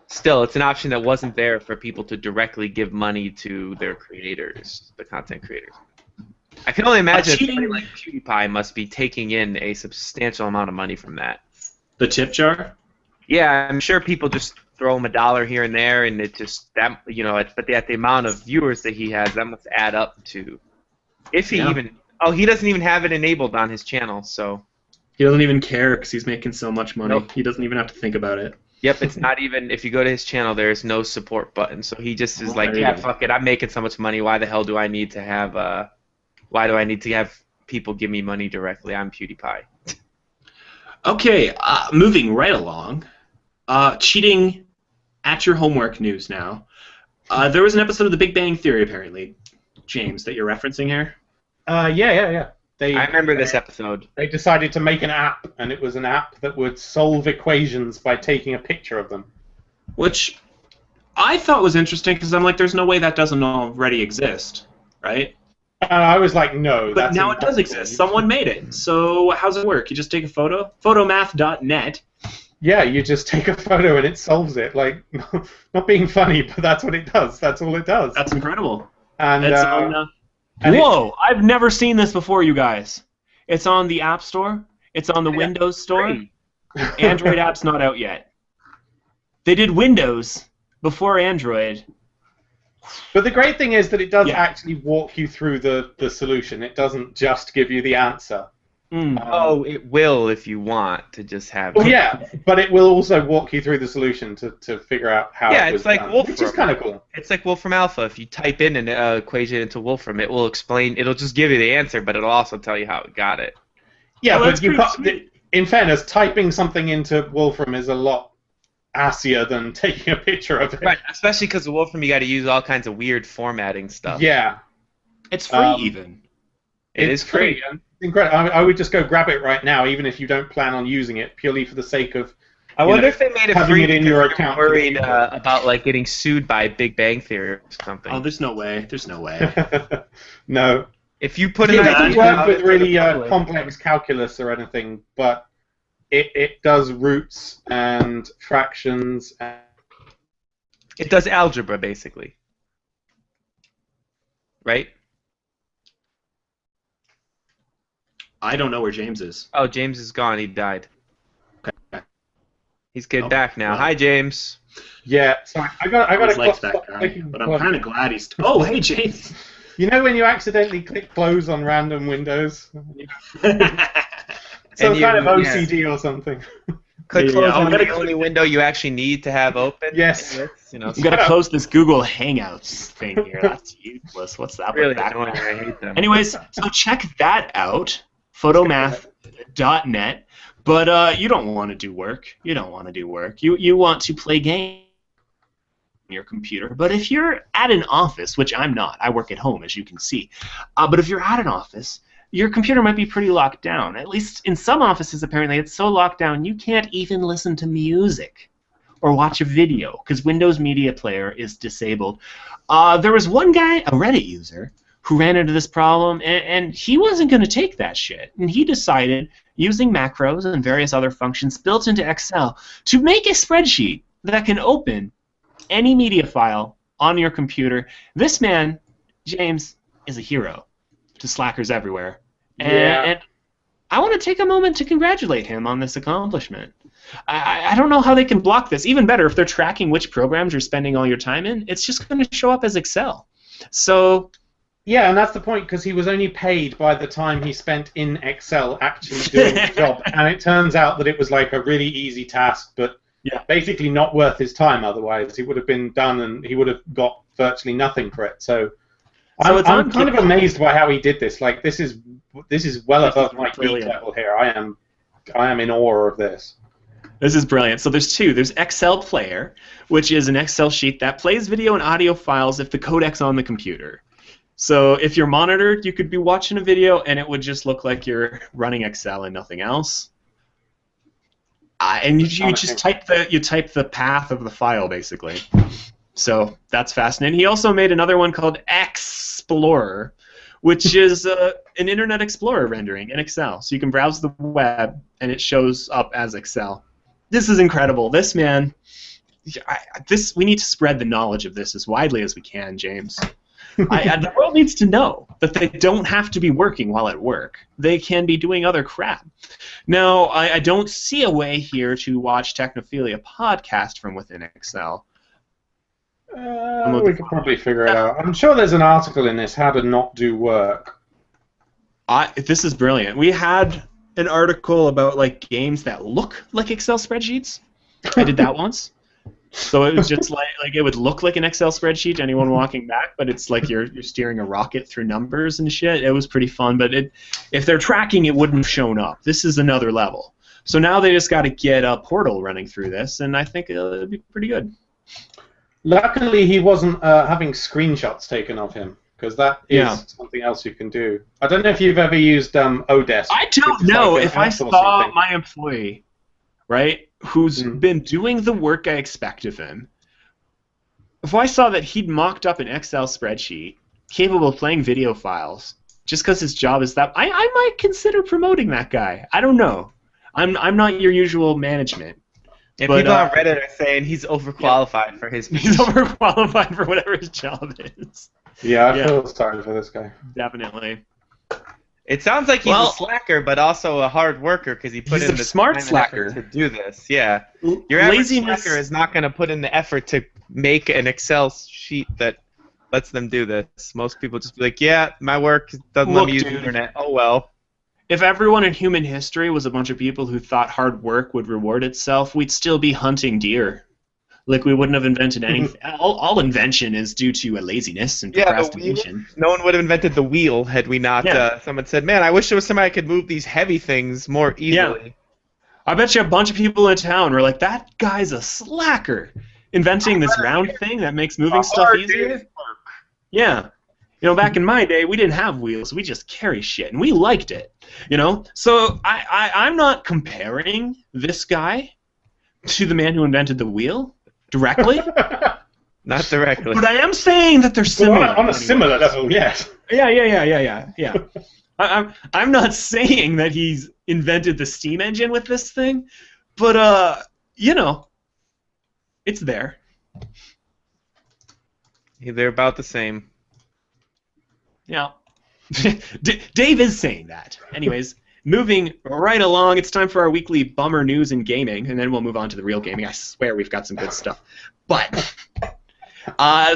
Speaker 3: still, it's an option that wasn't there for people to directly give money to their creators, the content creators. I can only imagine somebody like PewDiePie must be taking in a substantial amount of money from that.
Speaker 1: The tip jar?
Speaker 3: Yeah, I'm sure people just throw him $1 here and there, and it just but at the amount of viewers that he has, that must add up to. If he even, he doesn't even have it enabled on his channel, so.
Speaker 1: He doesn't even care because he's making so much money.
Speaker 3: Nope.
Speaker 1: He doesn't even have to think about it.
Speaker 3: Yep, it's not even, if you go to his channel, there's no support button, so he just is like, yeah, fuck it, I'm making so much money, why the hell do I need to have, people give me money directly? I'm PewDiePie.
Speaker 1: Okay, moving right along. Cheating at your homework news now. There was an episode of The Big Bang Theory, apparently, James, that you're referencing here.
Speaker 2: Yeah.
Speaker 3: I remember this episode.
Speaker 2: They decided to make an app, and it was an app that would solve equations by taking a picture of them.
Speaker 1: Which I thought was interesting, because I'm like, there's no way that doesn't already exist, right?
Speaker 2: And I was like, no.
Speaker 1: But now it does exist. Someone made it. So how's it work? You just take a photo? Photomath.net.
Speaker 2: Yeah, you just take a photo and it solves it. Like, not being funny, but that's what it does. That's all it does.
Speaker 1: That's incredible.
Speaker 2: And,
Speaker 1: it's whoa! I've never seen this before, you guys. It's on the App Store. It's on the Windows Store. Android app's not out yet. They did Windows before Android.
Speaker 2: But the great thing is that it does actually walk you through the solution. It doesn't just give you the answer.
Speaker 3: It will if you want to just have.
Speaker 2: Well, yeah, but it will also walk you through the solution to figure out how.
Speaker 3: Yeah,
Speaker 2: it was
Speaker 3: it's like
Speaker 2: done,
Speaker 3: Wolfram,
Speaker 2: which is kind of cool.
Speaker 3: It's like Wolfram Alpha. If you type in an equation into Wolfram, it will explain. It'll just give you the answer, but it'll also tell you how it got it.
Speaker 2: Yeah, but in fairness, typing something into Wolfram is a lot assier than taking a picture of it.
Speaker 3: Right, especially because of Wolfram, you got to use all kinds of weird formatting stuff.
Speaker 2: Yeah,
Speaker 1: it's free even.
Speaker 2: It is free. Incredible. I would just go grab it right now, even if you don't plan on using it, purely for the sake of.
Speaker 3: I wonder if they made it free
Speaker 2: in your account.
Speaker 3: Worried about like getting sued by Big Bang Theory or something.
Speaker 1: Oh, there's no way. There's no way.
Speaker 2: No.
Speaker 3: If you put
Speaker 2: it doesn't work with really complex calculus or anything, but it does roots and fractions.
Speaker 3: It does algebra basically, right?
Speaker 1: I don't know where James is.
Speaker 3: Oh, James is gone. He died.
Speaker 1: Okay.
Speaker 3: He's getting back now. Hi, James.
Speaker 2: Yeah, sorry. I got
Speaker 1: that guy, but I'm kind of glad he's. Oh, hey, James.
Speaker 2: You know when you accidentally click close on random windows? Some kind of OCD or something.
Speaker 3: Click close on the only window you actually need to have open.
Speaker 2: Yes.
Speaker 1: You got to close this Google Hangouts thing here. That's useless. What's that?
Speaker 3: Really annoying. I hate them.
Speaker 1: Anyways, so check that out. Photomath.net. But you don't want to do work. You don't want to do work. You want to play games on your computer. But if you're at an office, which I'm not, I work at home, as you can see. But if you're at an office, your computer might be pretty locked down. At least in some offices, apparently, it's so locked down you can't even listen to music or watch a video because Windows Media Player is disabled. There was one guy, a Reddit user, who ran into this problem, and he wasn't going to take that shit. And he decided, using macros and various other functions built into Excel, to make a spreadsheet that can open any media file on your computer. This man, James, is a hero to slackers everywhere. And I want to take a moment to congratulate him on this accomplishment. I don't know how they can block this. Even better, if they're tracking which programs you're spending all your time in, it's just going to show up as Excel. So...
Speaker 2: yeah, and that's the point, because he was only paid by the time he spent in Excel actually doing the job. And it turns out that it was like a really easy task, but basically not worth his time. Otherwise, he would have been done, and he would have got virtually nothing for it. So I'm kind of amazed by how he did this. Like this is well above my geek level here. I am in awe of this.
Speaker 1: This is brilliant. So there's two. There's Excel Player, which is an Excel sheet that plays video and audio files if the codec's on the computer. So if you're monitored, you could be watching a video and it would just look like you're running Excel and nothing else. And you just type the path of the file basically. So that's fascinating. He also made another one called Explorer, which is an Internet Explorer rendering in Excel. So you can browse the web and it shows up as Excel. This is incredible. This man, we need to spread the knowledge of this as widely as we can, James. The world needs to know that they don't have to be working while at work. They can be doing other crap. Now, I don't see a way here to watch Technophilia podcast from within Excel.
Speaker 2: We could probably figure it out. I'm sure there's an article in this, how to not do work.
Speaker 1: This is brilliant. We had an article about like games that look like Excel spreadsheets. I did that once. So it was just like it would look like an Excel spreadsheet to anyone walking back, but it's like you're steering a rocket through numbers and shit. It was pretty fun, but if they're tracking, it wouldn't have shown up. This is another level. So now they just got to get a portal running through this, and I think it'll be pretty good.
Speaker 2: Luckily, he wasn't having screenshots taken of him, because that is something else you can do. I don't know if you've ever used Odesk.
Speaker 1: I don't know. If I saw my employee, right, who's been doing the work I expect of him, if I saw that he'd mocked up an Excel spreadsheet capable of playing video files just because his job is that, I might consider promoting that guy. I don't know. I'm not your usual management.
Speaker 3: Yeah, people on Reddit are saying he's overqualified for his position.
Speaker 1: He's overqualified for whatever his job is.
Speaker 2: Yeah, I feel sorry for this guy.
Speaker 1: Definitely.
Speaker 3: It sounds like he's a slacker, but also a hard worker because he put in the
Speaker 1: smart slacker
Speaker 3: to do this. Yeah, your average slacker is not going to put in the effort to make an Excel sheet that lets them do this. Most people just be like, "Yeah, my work doesn't let me use the internet. Oh well."
Speaker 1: If everyone in human history was a bunch of people who thought hard work would reward itself, we'd still be hunting deer. Like, we wouldn't have invented anything. All invention is due to a laziness and procrastination.
Speaker 3: No one would have invented the wheel had we not. Someone said, "Man, I wish there was somebody who could move these heavy things more easily." Yeah.
Speaker 1: I bet you a bunch of people in town were like, "That guy's a slacker, inventing this round thing that makes moving stuff easier." Yeah. You know, back in my day, we didn't have wheels. We just carry shit, and we liked it. You know? So I'm not comparing this guy to the man who invented the wheel directly.
Speaker 3: Not directly.
Speaker 1: But I am saying that they're similar.
Speaker 2: Well, on a similar level, yes.
Speaker 1: Yeah. I'm not saying that he's invented the steam engine with this thing, but, you know, it's there.
Speaker 3: They're about the same.
Speaker 1: Yeah. Dave is saying that. Anyways, moving right along, it's time for our weekly bummer news in gaming, and then we'll move on to the real gaming. I swear we've got some good stuff. But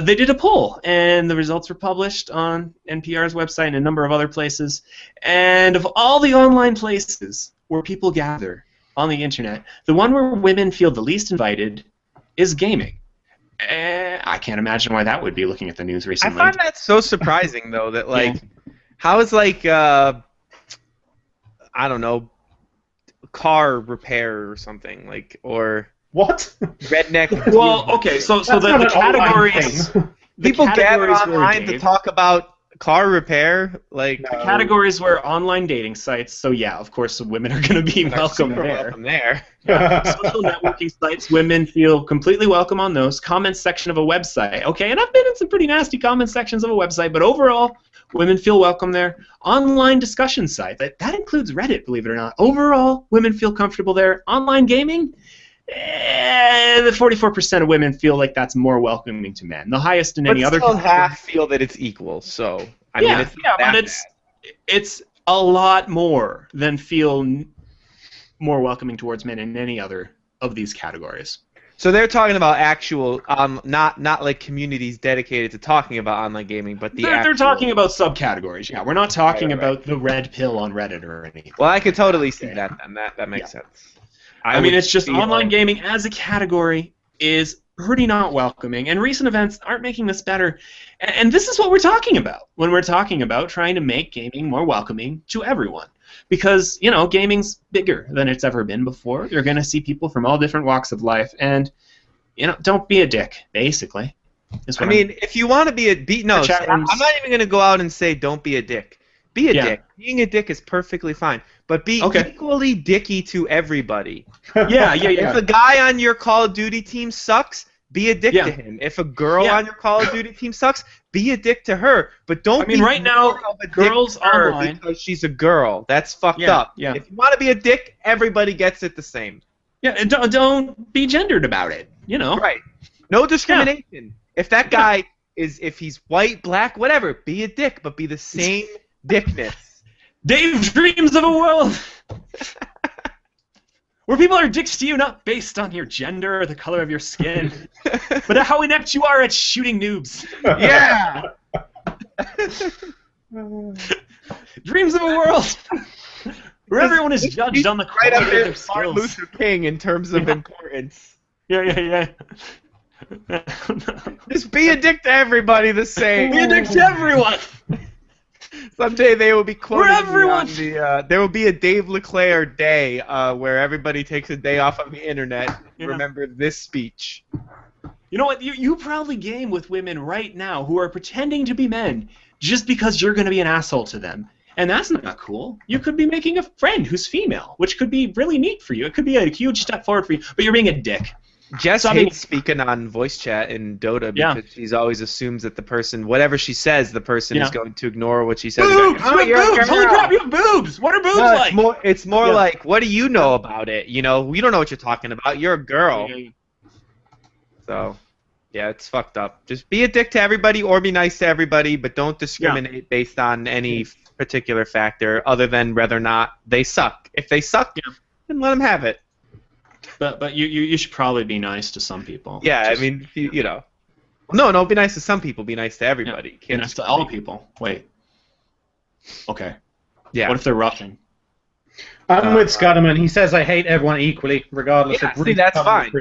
Speaker 1: they did a poll, and the results were published on NPR's website and a number of other places. And of all the online places where people gather on the internet, the one where women feel the least invited is gaming. I can't imagine why that would be, looking at the news recently.
Speaker 3: I find that so surprising, though, that, like, how is, like, I don't know, car repair or something, like, or...
Speaker 2: What?
Speaker 3: Redneck...
Speaker 1: Well, okay, so the categories...
Speaker 3: People gather online to talk about car repair, like...
Speaker 1: The categories were online dating sites, so yeah, of course, women are going to be welcome there. Yeah. Social networking sites, women feel completely welcome on those. Comment section of a website, okay, and I've been in some pretty nasty comment sections of a website, but overall, women feel welcome there. Online discussion sites, that includes Reddit, believe it or not. Overall, women feel comfortable there. Online gaming, the 44% of women feel like that's more welcoming to men. The highest in any other.
Speaker 3: But still half feel that it's equal. So I mean, it's not that
Speaker 1: but it's a lot more than feel more welcoming towards men in any other of these categories.
Speaker 3: So they're talking about actual, not like communities dedicated to talking about online gaming, but
Speaker 1: they're talking about subcategories. Yeah, we're not talking about the red pill on Reddit or anything.
Speaker 3: Well, I could totally see that. Then that makes sense.
Speaker 1: I mean, it's just online gaming as a category is pretty not welcoming, and recent events aren't making this better. And this is what we're talking about when we're talking about trying to make gaming more welcoming to everyone. Because, you know, gaming's bigger than it's ever been before. You're going to see people from all different walks of life, and, you know, don't be a dick, basically.
Speaker 3: I mean, if you want to be I'm not even going to go out and say don't be a dick. Be a dick. Being a dick is perfectly fine. But be equally dicky to everybody.
Speaker 1: Yeah.
Speaker 3: If a guy on your Call of Duty team sucks, be a dick to him. If a girl on your Call of Duty team sucks, be a dick to her. But don't be
Speaker 1: right now, girls online
Speaker 3: because she's a girl. That's fucked up.
Speaker 1: Yeah.
Speaker 3: If you want to be a dick, everybody gets it the same.
Speaker 1: Yeah, and don't be gendered about it. You know.
Speaker 3: Right. No discrimination. Yeah. If that guy if he's white, black, whatever, be a dick, but be the same dickness.
Speaker 1: Dave dreams of a world where people are dicks to you not based on your gender or the color of your skin, but how inept you are at shooting noobs.
Speaker 3: Yeah!
Speaker 1: Dreams of a world where everyone is judged on the quality of their skills.
Speaker 3: Martin Luther King in terms of importance.
Speaker 1: Yeah.
Speaker 3: Just be a dick to everybody the same.
Speaker 1: Be a dick to everyone.
Speaker 3: Someday they will be quoting
Speaker 1: everyone.
Speaker 3: There will be a Dave LeClaire day where everybody takes a day off of the internet to remember this speech.
Speaker 1: You know what? You probably game with women right now who are pretending to be men just because you're going to be an asshole to them. And that's not cool. You could be making a friend who's female, which could be really neat for you. It could be a huge step forward for you, but you're being a dick.
Speaker 3: Jess hates speaking on voice chat in Dota because she always assumes that the person, whatever she says, the person is going to ignore what she says.
Speaker 1: Boobs! Holy crap, you have boobs! What are boobs like?
Speaker 3: It's more like, what do you know about it? You know, we don't know what you're talking about. You're a girl. So, yeah, it's fucked up. Just be a dick to everybody or be nice to everybody, but don't discriminate based on any particular factor other than whether or not they suck. If they suck, then let them have it.
Speaker 1: But you should probably be nice to some people.
Speaker 3: Yeah, I mean, you know. No, don't be nice to some people. Be nice to everybody.
Speaker 1: Be nice to all people. Wait. Okay.
Speaker 3: Yeah.
Speaker 1: What if they're roughing?
Speaker 2: I'm with Scudderman. He says I hate everyone equally, regardless of...
Speaker 3: See, that's fine.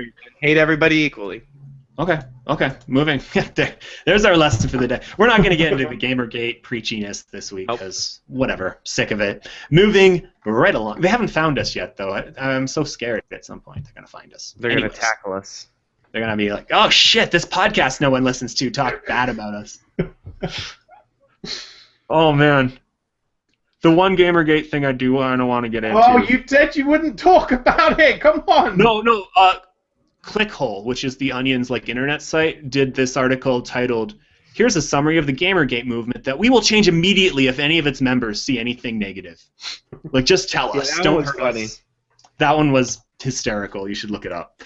Speaker 3: Hate everybody equally.
Speaker 1: Okay. Moving. There's our lesson for the day. We're not going to get into the Gamergate preachiness this week because whatever, sick of it. Moving right along. They haven't found us yet, though. I'm so scared at some point they're going to find us.
Speaker 3: They're going to tackle us.
Speaker 1: They're going to be like, oh shit, this podcast no one listens to talk bad about us. Oh man. The one Gamergate thing I do want to get into.
Speaker 2: Oh, you said you wouldn't talk about it. Come on.
Speaker 1: No. Clickhole, which is the Onion's internet site, did this article titled, "Here's a summary of the Gamergate movement that we will change immediately if any of its members see anything negative." Just tell us. Don't hurt us. That one was hysterical. You should look it up.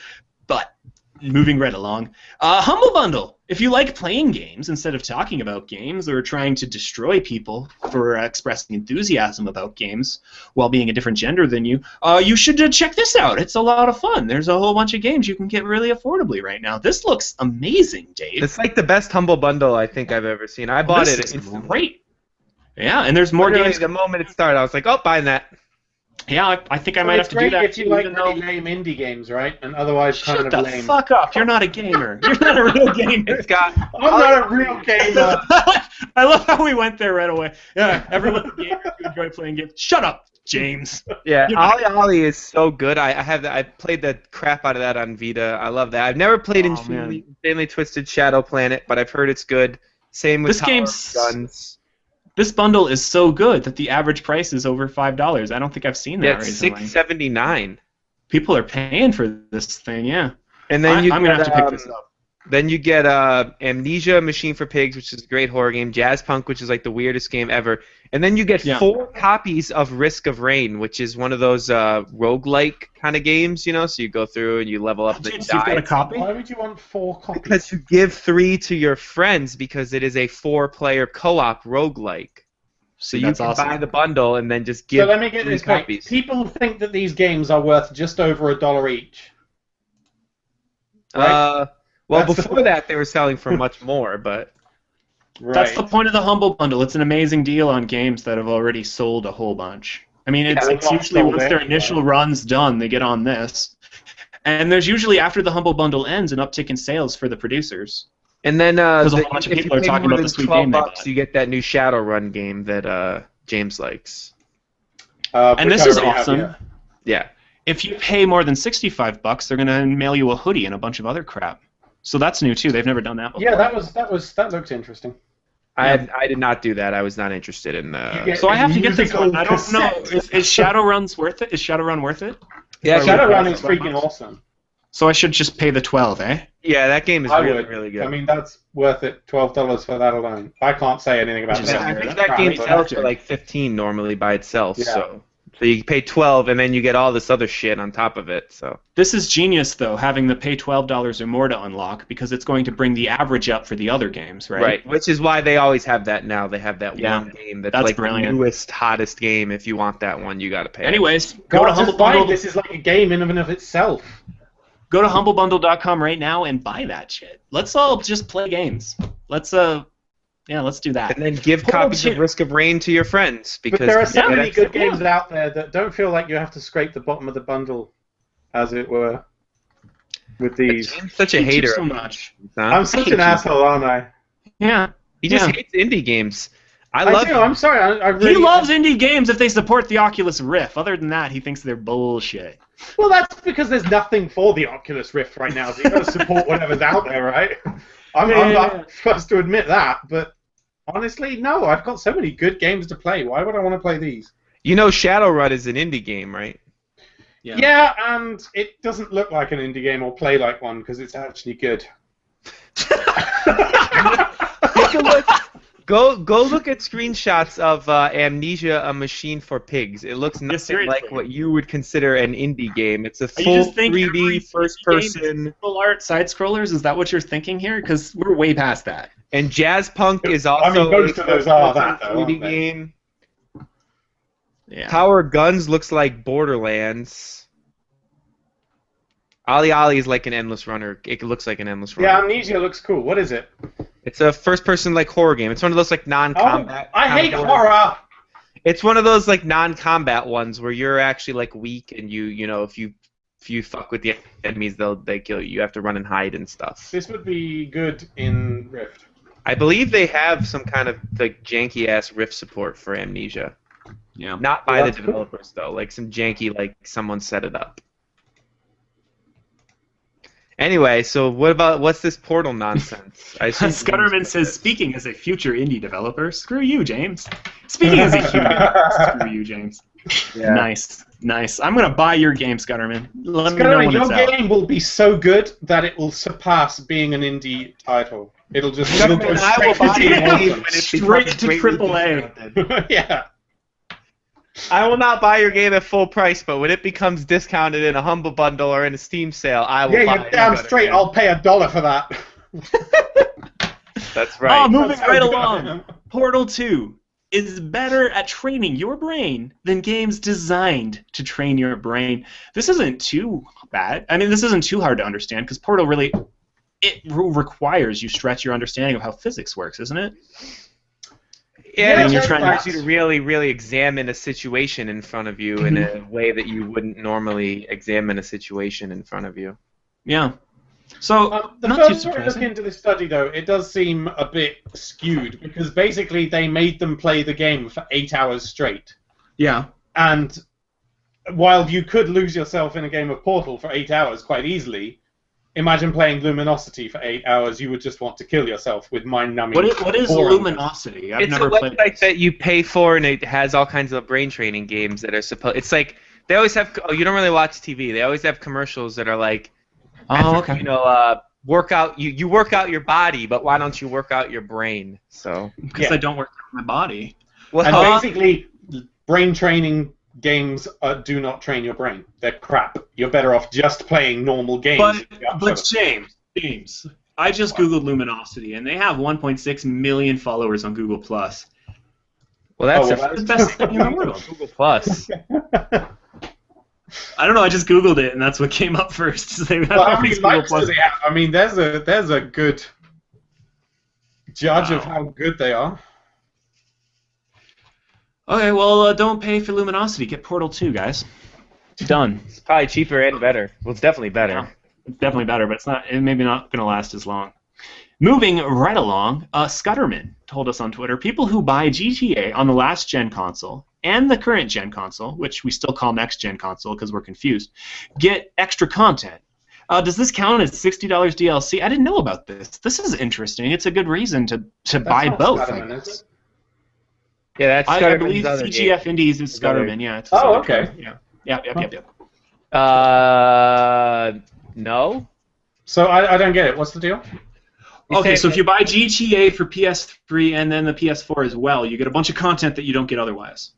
Speaker 1: But moving right along, Humble Bundle. If you like playing games instead of talking about games or trying to destroy people for expressing enthusiasm about games while being a different gender than you, you should check this out. It's a lot of fun. There's a whole bunch of games you can get really affordably right now. This looks amazing, Dave.
Speaker 3: It's like the best Humble Bundle I think I've ever seen. I bought it.
Speaker 1: It's great. Yeah, and there's more games.
Speaker 3: The moment it started, I was like, oh, buying that.
Speaker 1: Yeah, I think I might have to do that.
Speaker 2: If you like really lame indie games, right? And otherwise kind of lame.
Speaker 1: Shut the fuck up! You're not a gamer. You're not a real gamer, Scott.
Speaker 2: I'm not a real gamer.
Speaker 1: I love how we went there right away. Yeah, everyone's a gamer who enjoy playing games. Shut up, James.
Speaker 3: Yeah, Ollie Ollie is so good. I played the crap out of that on Vita. I love that. I've never played Insanely Twisted Shadow Planet, but I've heard it's good. Same with Tower of Guns.
Speaker 1: This bundle is so good that the average price is over $5. I don't think I've seen that recently.
Speaker 3: It's $6.79.
Speaker 1: People are paying for this thing, yeah.
Speaker 3: And then
Speaker 1: I'm gonna have to pick this up.
Speaker 3: Then you get Amnesia: Machine for Pigs, which is a great horror game. Jazz Punk, which is like the weirdest game ever. And then you get 4 copies of Risk of Rain, which is one of those roguelike kind of games, you know. So you go through and you level up.
Speaker 1: So you've got a copy?
Speaker 2: Why would you want 4 copies?
Speaker 3: Because you give 3 to your friends because it is a 4-player co-op roguelike. So you can buy the bundle and then just give 3 copies. So let me get this
Speaker 2: straight. People think that these games are worth just over $1 each.
Speaker 3: Right? Well, before that, they were selling for much more, but...
Speaker 1: Right. That's the point of the Humble Bundle. It's an amazing deal on games that have already sold a whole bunch. I mean,
Speaker 2: Yeah,
Speaker 1: it's usually once their initial run's done, they get on this. And there's usually, after the Humble Bundle ends, an uptick in sales for the producers.
Speaker 3: And then
Speaker 1: Because a whole bunch of people are talking about the sweet game they bought.
Speaker 3: you get that new Shadowrun game that James likes.
Speaker 1: And this is awesome.
Speaker 3: Yeah.
Speaker 1: If you pay more than $65, they're going to mail you a hoodie and a bunch of other crap. So that's new too. They've never done that before.
Speaker 2: Yeah, that looked interesting.
Speaker 3: I did not do that. I was not interested in the.
Speaker 1: So I have to get this one. I don't know. Is Shadowrun worth it? Is Shadowrun worth it?
Speaker 2: Yeah, Shadowrun is freaking awesome.
Speaker 1: So I should just pay the 12, eh?
Speaker 3: Yeah, that game is really good.
Speaker 2: I mean, that's worth it. $12 for that alone. I can't say anything about
Speaker 3: that. I think that game sells for like 15 normally by itself. Yeah. So you pay 12 and then you get all this other shit on top of it. So
Speaker 1: this is genius though, having the pay $12 or more to unlock, because it's going to bring the average up for the other games, right?
Speaker 3: Right. Which is why they always have that now. They have that one game that's like
Speaker 1: brilliant.
Speaker 3: The newest, hottest game. If you want that one, you got to pay.
Speaker 1: Anyways, go to Humble Bundle.
Speaker 2: This is like a game in and of itself.
Speaker 1: Go to humblebundle.com right now and buy that shit. Let's all just play games. Let's do that.
Speaker 3: And then give copies of Risk of Rain to your friends, because
Speaker 2: but there are so many good games out there that don't feel like you have to scrape the bottom of the bundle, as it were, with these.
Speaker 3: I'm such a hater.
Speaker 1: So much.
Speaker 2: I'm such an asshole, aren't I?
Speaker 1: Yeah.
Speaker 3: He just hates indie games. I do.
Speaker 2: I'm sorry. I really,
Speaker 1: he loves indie games if they support the Oculus Rift. Other than that, he thinks they're bullshit.
Speaker 2: Well, that's because there's nothing for the Oculus Rift right now, so you got to support whatever's out there, right? I'm not supposed to admit that, but honestly, no. I've got so many good games to play. Why would I want to play these?
Speaker 3: You know, Shadowrun is an indie game, right?
Speaker 2: Yeah, and it doesn't look like an indie game or play like one because it's actually good.
Speaker 3: Take a look. Go look at screenshots of Amnesia: A Machine for Pigs. It looks nothing like what you would consider an indie game. It's a full 3D first-person
Speaker 1: full art side scrollers. Is that what you're thinking here? Because we're way past that.
Speaker 3: And Jazzpunk is also
Speaker 2: a
Speaker 3: 3D game.
Speaker 1: Yeah.
Speaker 3: Power Guns looks like Borderlands. Ali Ali is like an endless runner. It looks like an endless runner.
Speaker 2: Yeah, Amnesia looks cool. What is it?
Speaker 3: It's a first-person like horror game. It's one of those like non-combat.
Speaker 2: I hate horror.
Speaker 3: It's one of those like non-combat ones where you're actually like weak and you know if you fuck with the enemies they kill you. You have to run and hide and stuff.
Speaker 2: This would be good in Rift.
Speaker 3: I believe they have some kind of like janky ass Rift support for Amnesia.
Speaker 1: Yeah.
Speaker 3: Not by the developers though. Like some janky like someone set it up. Anyway, so what's this Portal nonsense?
Speaker 1: Scudderman says, speaking as a future indie developer, screw you, James. Speaking as a human, screw you, James. Yeah. Nice. I'm going to buy your game, Scudderman. Let me know when it's out.
Speaker 2: Your game will be so good that it will surpass being an indie title. It'll just
Speaker 3: I will buy your game
Speaker 1: straight to AAA.
Speaker 2: Yeah.
Speaker 3: I will not buy your game at full price, but when it becomes discounted in a Humble Bundle or in a Steam sale, I will buy it.
Speaker 2: Yeah, you're damn straight. I'll pay $1 for that.
Speaker 3: That's right.
Speaker 1: Oh, moving right along. Portal 2 is better at training your brain than games designed to train your brain. This isn't too bad. I mean, this isn't too hard to understand because Portal really requires you stretch your understanding of how physics works, isn't it?
Speaker 3: Yeah, it requires you to really, really examine a situation in front of you in a way that you wouldn't normally examine a situation in front of you.
Speaker 1: Yeah. So,
Speaker 2: the first time I look into this study, though, it does seem a bit skewed because basically they made them play the game for 8 hours straight.
Speaker 1: Yeah.
Speaker 2: And while you could lose yourself in a game of Portal for 8 hours quite easily, imagine playing Luminosity for 8 hours. You would just want to kill yourself with mind-numbing.
Speaker 1: What is Luminosity? I've never played.
Speaker 3: It's a website that you pay for, and it has all kinds of brain training games that are supposed. It's like they always have. Oh, you don't really watch TV. They always have commercials that are like,
Speaker 1: okay.
Speaker 3: You know, work out. You work out your body, but why don't you work out your brain? So
Speaker 1: because I don't work out my body.
Speaker 2: Well, and basically, brain training games do not train your brain. They're crap. You're better off just playing normal games.
Speaker 1: But James, I just Googled Luminosity, and they have 1.6 million followers on Google+.
Speaker 3: Well, that's
Speaker 1: the best thing in the world.
Speaker 3: Google+.
Speaker 1: I don't know, I just Googled it, and that's what came up first. So they have
Speaker 2: how many likes do they have? I mean, there's a good judge of how good they are.
Speaker 1: Okay, well, don't pay for Luminosity. Get Portal 2, guys. Done.
Speaker 3: It's probably cheaper and better. Well, it's definitely better.
Speaker 1: Yeah, it's definitely better, but it's not. It maybe not going to last as long. Moving right along, Scudderman told us on Twitter, people who buy GTA on the last gen console and the current gen console, which we still call next gen console because we're confused, get extra content. Does this count as $60 DLC? I didn't know about this. This is interesting. It's a good reason to buy both.
Speaker 2: Scudderman, is it?
Speaker 3: Yeah, that's
Speaker 1: I believe
Speaker 3: Scudderman's other
Speaker 1: CGF
Speaker 3: game.
Speaker 1: Indies is Scudderman. Yeah. It's
Speaker 2: Oh,
Speaker 1: other
Speaker 2: okay.
Speaker 1: game. Yeah. Yep.
Speaker 3: No.
Speaker 2: So I don't get it. What's the deal?
Speaker 1: Okay, so if you buy GTA for PS3 and then the PS4 as well, you get a bunch of content that you don't get otherwise.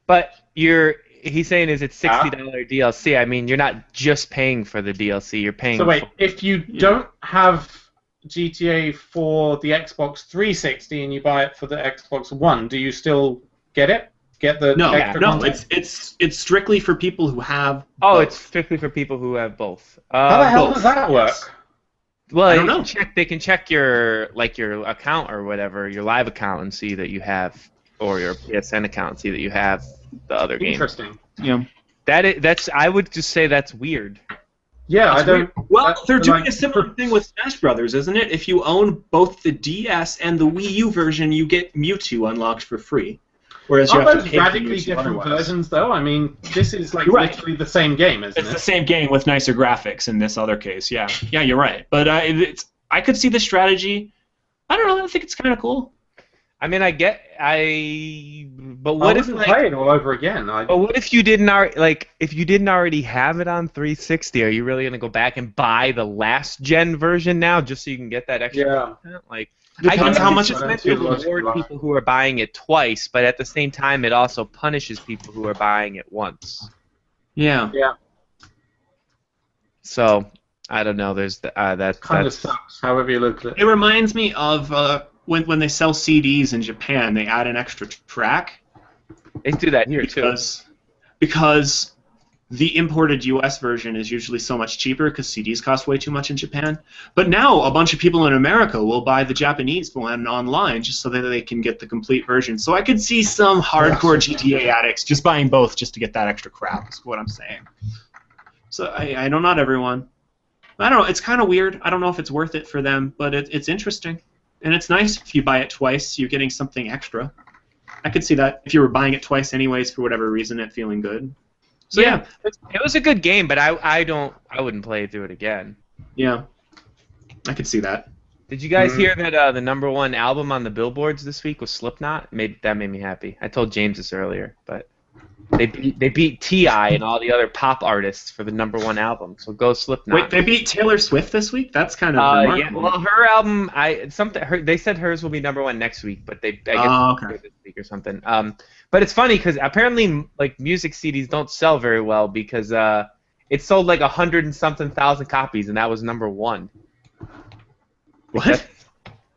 Speaker 3: But he's saying is it $60 DLC? I mean, you're not just paying for the DLC. You're paying.
Speaker 2: So wait, if you don't have GTA for the Xbox 360 and you buy it for the Xbox One, do you still get it? Get the extra content?
Speaker 1: It's strictly for people who have.
Speaker 3: Oh,
Speaker 1: both.
Speaker 3: it's strictly for people who have both.
Speaker 2: How the hell
Speaker 1: both,
Speaker 2: does that work?
Speaker 1: yes.
Speaker 3: Well,
Speaker 1: I don't know.
Speaker 3: They can check your account or whatever, your live account, and see that you have, or your PSN account, and see that you have the other game.
Speaker 2: Interesting.
Speaker 1: Yeah.
Speaker 3: That's I would just say that's weird.
Speaker 2: Yeah, I don't.
Speaker 1: Well, they're doing a similar thing with Smash Brothers, isn't it? If you own both the DS and the Wii U version, you get Mewtwo unlocked for free. Whereas you
Speaker 2: Are
Speaker 1: have to
Speaker 2: those
Speaker 1: pay for
Speaker 2: radically
Speaker 1: Mewtwo
Speaker 2: different
Speaker 1: otherwise.
Speaker 2: versions, though? I mean, this is like
Speaker 1: You're right.
Speaker 2: literally the same game, isn't
Speaker 1: It's the
Speaker 2: it?
Speaker 1: same game with nicer graphics in this other case. Yeah, you're right. But I could see the strategy. I don't know. I think it's kind of cool.
Speaker 3: I mean, but what if
Speaker 2: play it all over again?
Speaker 3: But what if you didn't already have it on 360? Are you really gonna go back and buy the last gen version now just so you can get that extra content? Like,
Speaker 1: Depends
Speaker 3: I guess
Speaker 1: how
Speaker 3: it's
Speaker 1: much
Speaker 3: just
Speaker 1: it's
Speaker 3: meant to reward people who are buying it twice, but at the same time, it also punishes people who are buying it once.
Speaker 1: Yeah.
Speaker 2: Yeah.
Speaker 3: So I don't know. There's that
Speaker 2: Kind of sucks, however you look at
Speaker 1: It
Speaker 2: it.
Speaker 1: reminds me of when they sell CDs in Japan, they add an extra track
Speaker 3: They do that here too.
Speaker 1: because the imported US version is usually so much cheaper because CDs cost way too much in Japan. But now a bunch of people in America will buy the Japanese one online just so that they can get the complete version. So I could see some hardcore GTA addicts just buying both just to get that extra crap, is what I'm saying. So I know not everyone. I don't know. It's kind of weird. I don't know if it's worth it for them, but it's interesting. And it's nice if you buy it twice, you're getting something extra. I could see that if you were buying it twice anyways for whatever reason, it feeling good. So yeah,
Speaker 3: it was a good game, but I wouldn't play through it again.
Speaker 1: yeah, I could see that.
Speaker 3: Did you guys hear that the #1 album on the billboards this week was Slipknot? That made me happy. I told James this earlier, but they beat T.I. and all the other pop artists for the #1 album. So go Slipknot.
Speaker 1: Wait, they beat Taylor Swift this week? That's kind of remarkable.
Speaker 3: Yeah. Well, her album, they said hers will be #1 next week, but I guess
Speaker 1: okay.
Speaker 3: this week or something. But it's funny because apparently like music CDs don't sell very well because it sold like 100 and something thousand copies, and that was #1.
Speaker 1: What?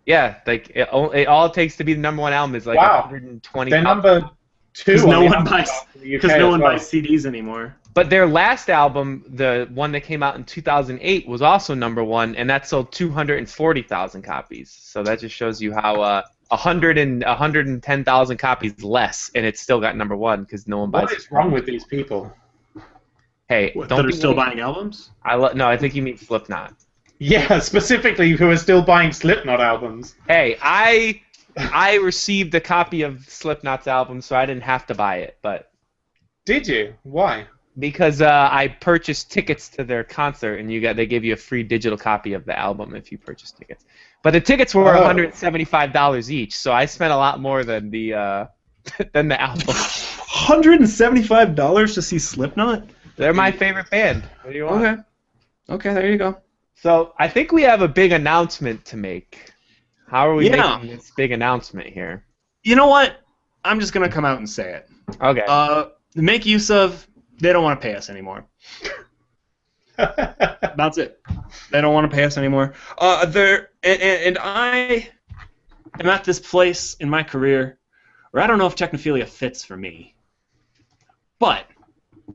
Speaker 3: Yeah, like all it takes to be the #1 album is like 120.
Speaker 2: They're
Speaker 3: copies.
Speaker 2: number 2
Speaker 1: Because no one
Speaker 2: buys
Speaker 1: buys CDs anymore.
Speaker 3: But their last album, the one that came out in 2008, was also #1, and that sold 240,000 copies. So that just shows you how 110,000 copies less, and it still got #1 because no one buys.
Speaker 2: What is wrong with these people?
Speaker 3: Hey,
Speaker 1: What,
Speaker 3: don't
Speaker 1: that are
Speaker 3: be
Speaker 1: still
Speaker 3: late.
Speaker 1: buying albums?
Speaker 3: No, I think you mean Slipknot.
Speaker 2: Yeah, specifically who are still buying Slipknot albums.
Speaker 3: Hey, I received a copy of Slipknot's album, so I didn't have to buy it, but
Speaker 2: Did you? Why?
Speaker 3: because I purchased tickets to their concert, and they give you a free digital copy of the album if you purchase tickets. But the tickets were $175 each, so I spent a lot more than the album.
Speaker 1: $175 to see Slipknot?
Speaker 3: They're my favorite band. What do you want?
Speaker 1: Okay, there you go.
Speaker 3: So I think we have a big announcement to make. How are we
Speaker 1: Yeah.
Speaker 3: making this big announcement here?
Speaker 1: You know what? I'm just going to come out and say it.
Speaker 3: Okay.
Speaker 1: Make use of, they don't want to pay us anymore. That's it. They don't want to pay us anymore. And I am at this place in my career where I don't know if Technophilia fits for me. But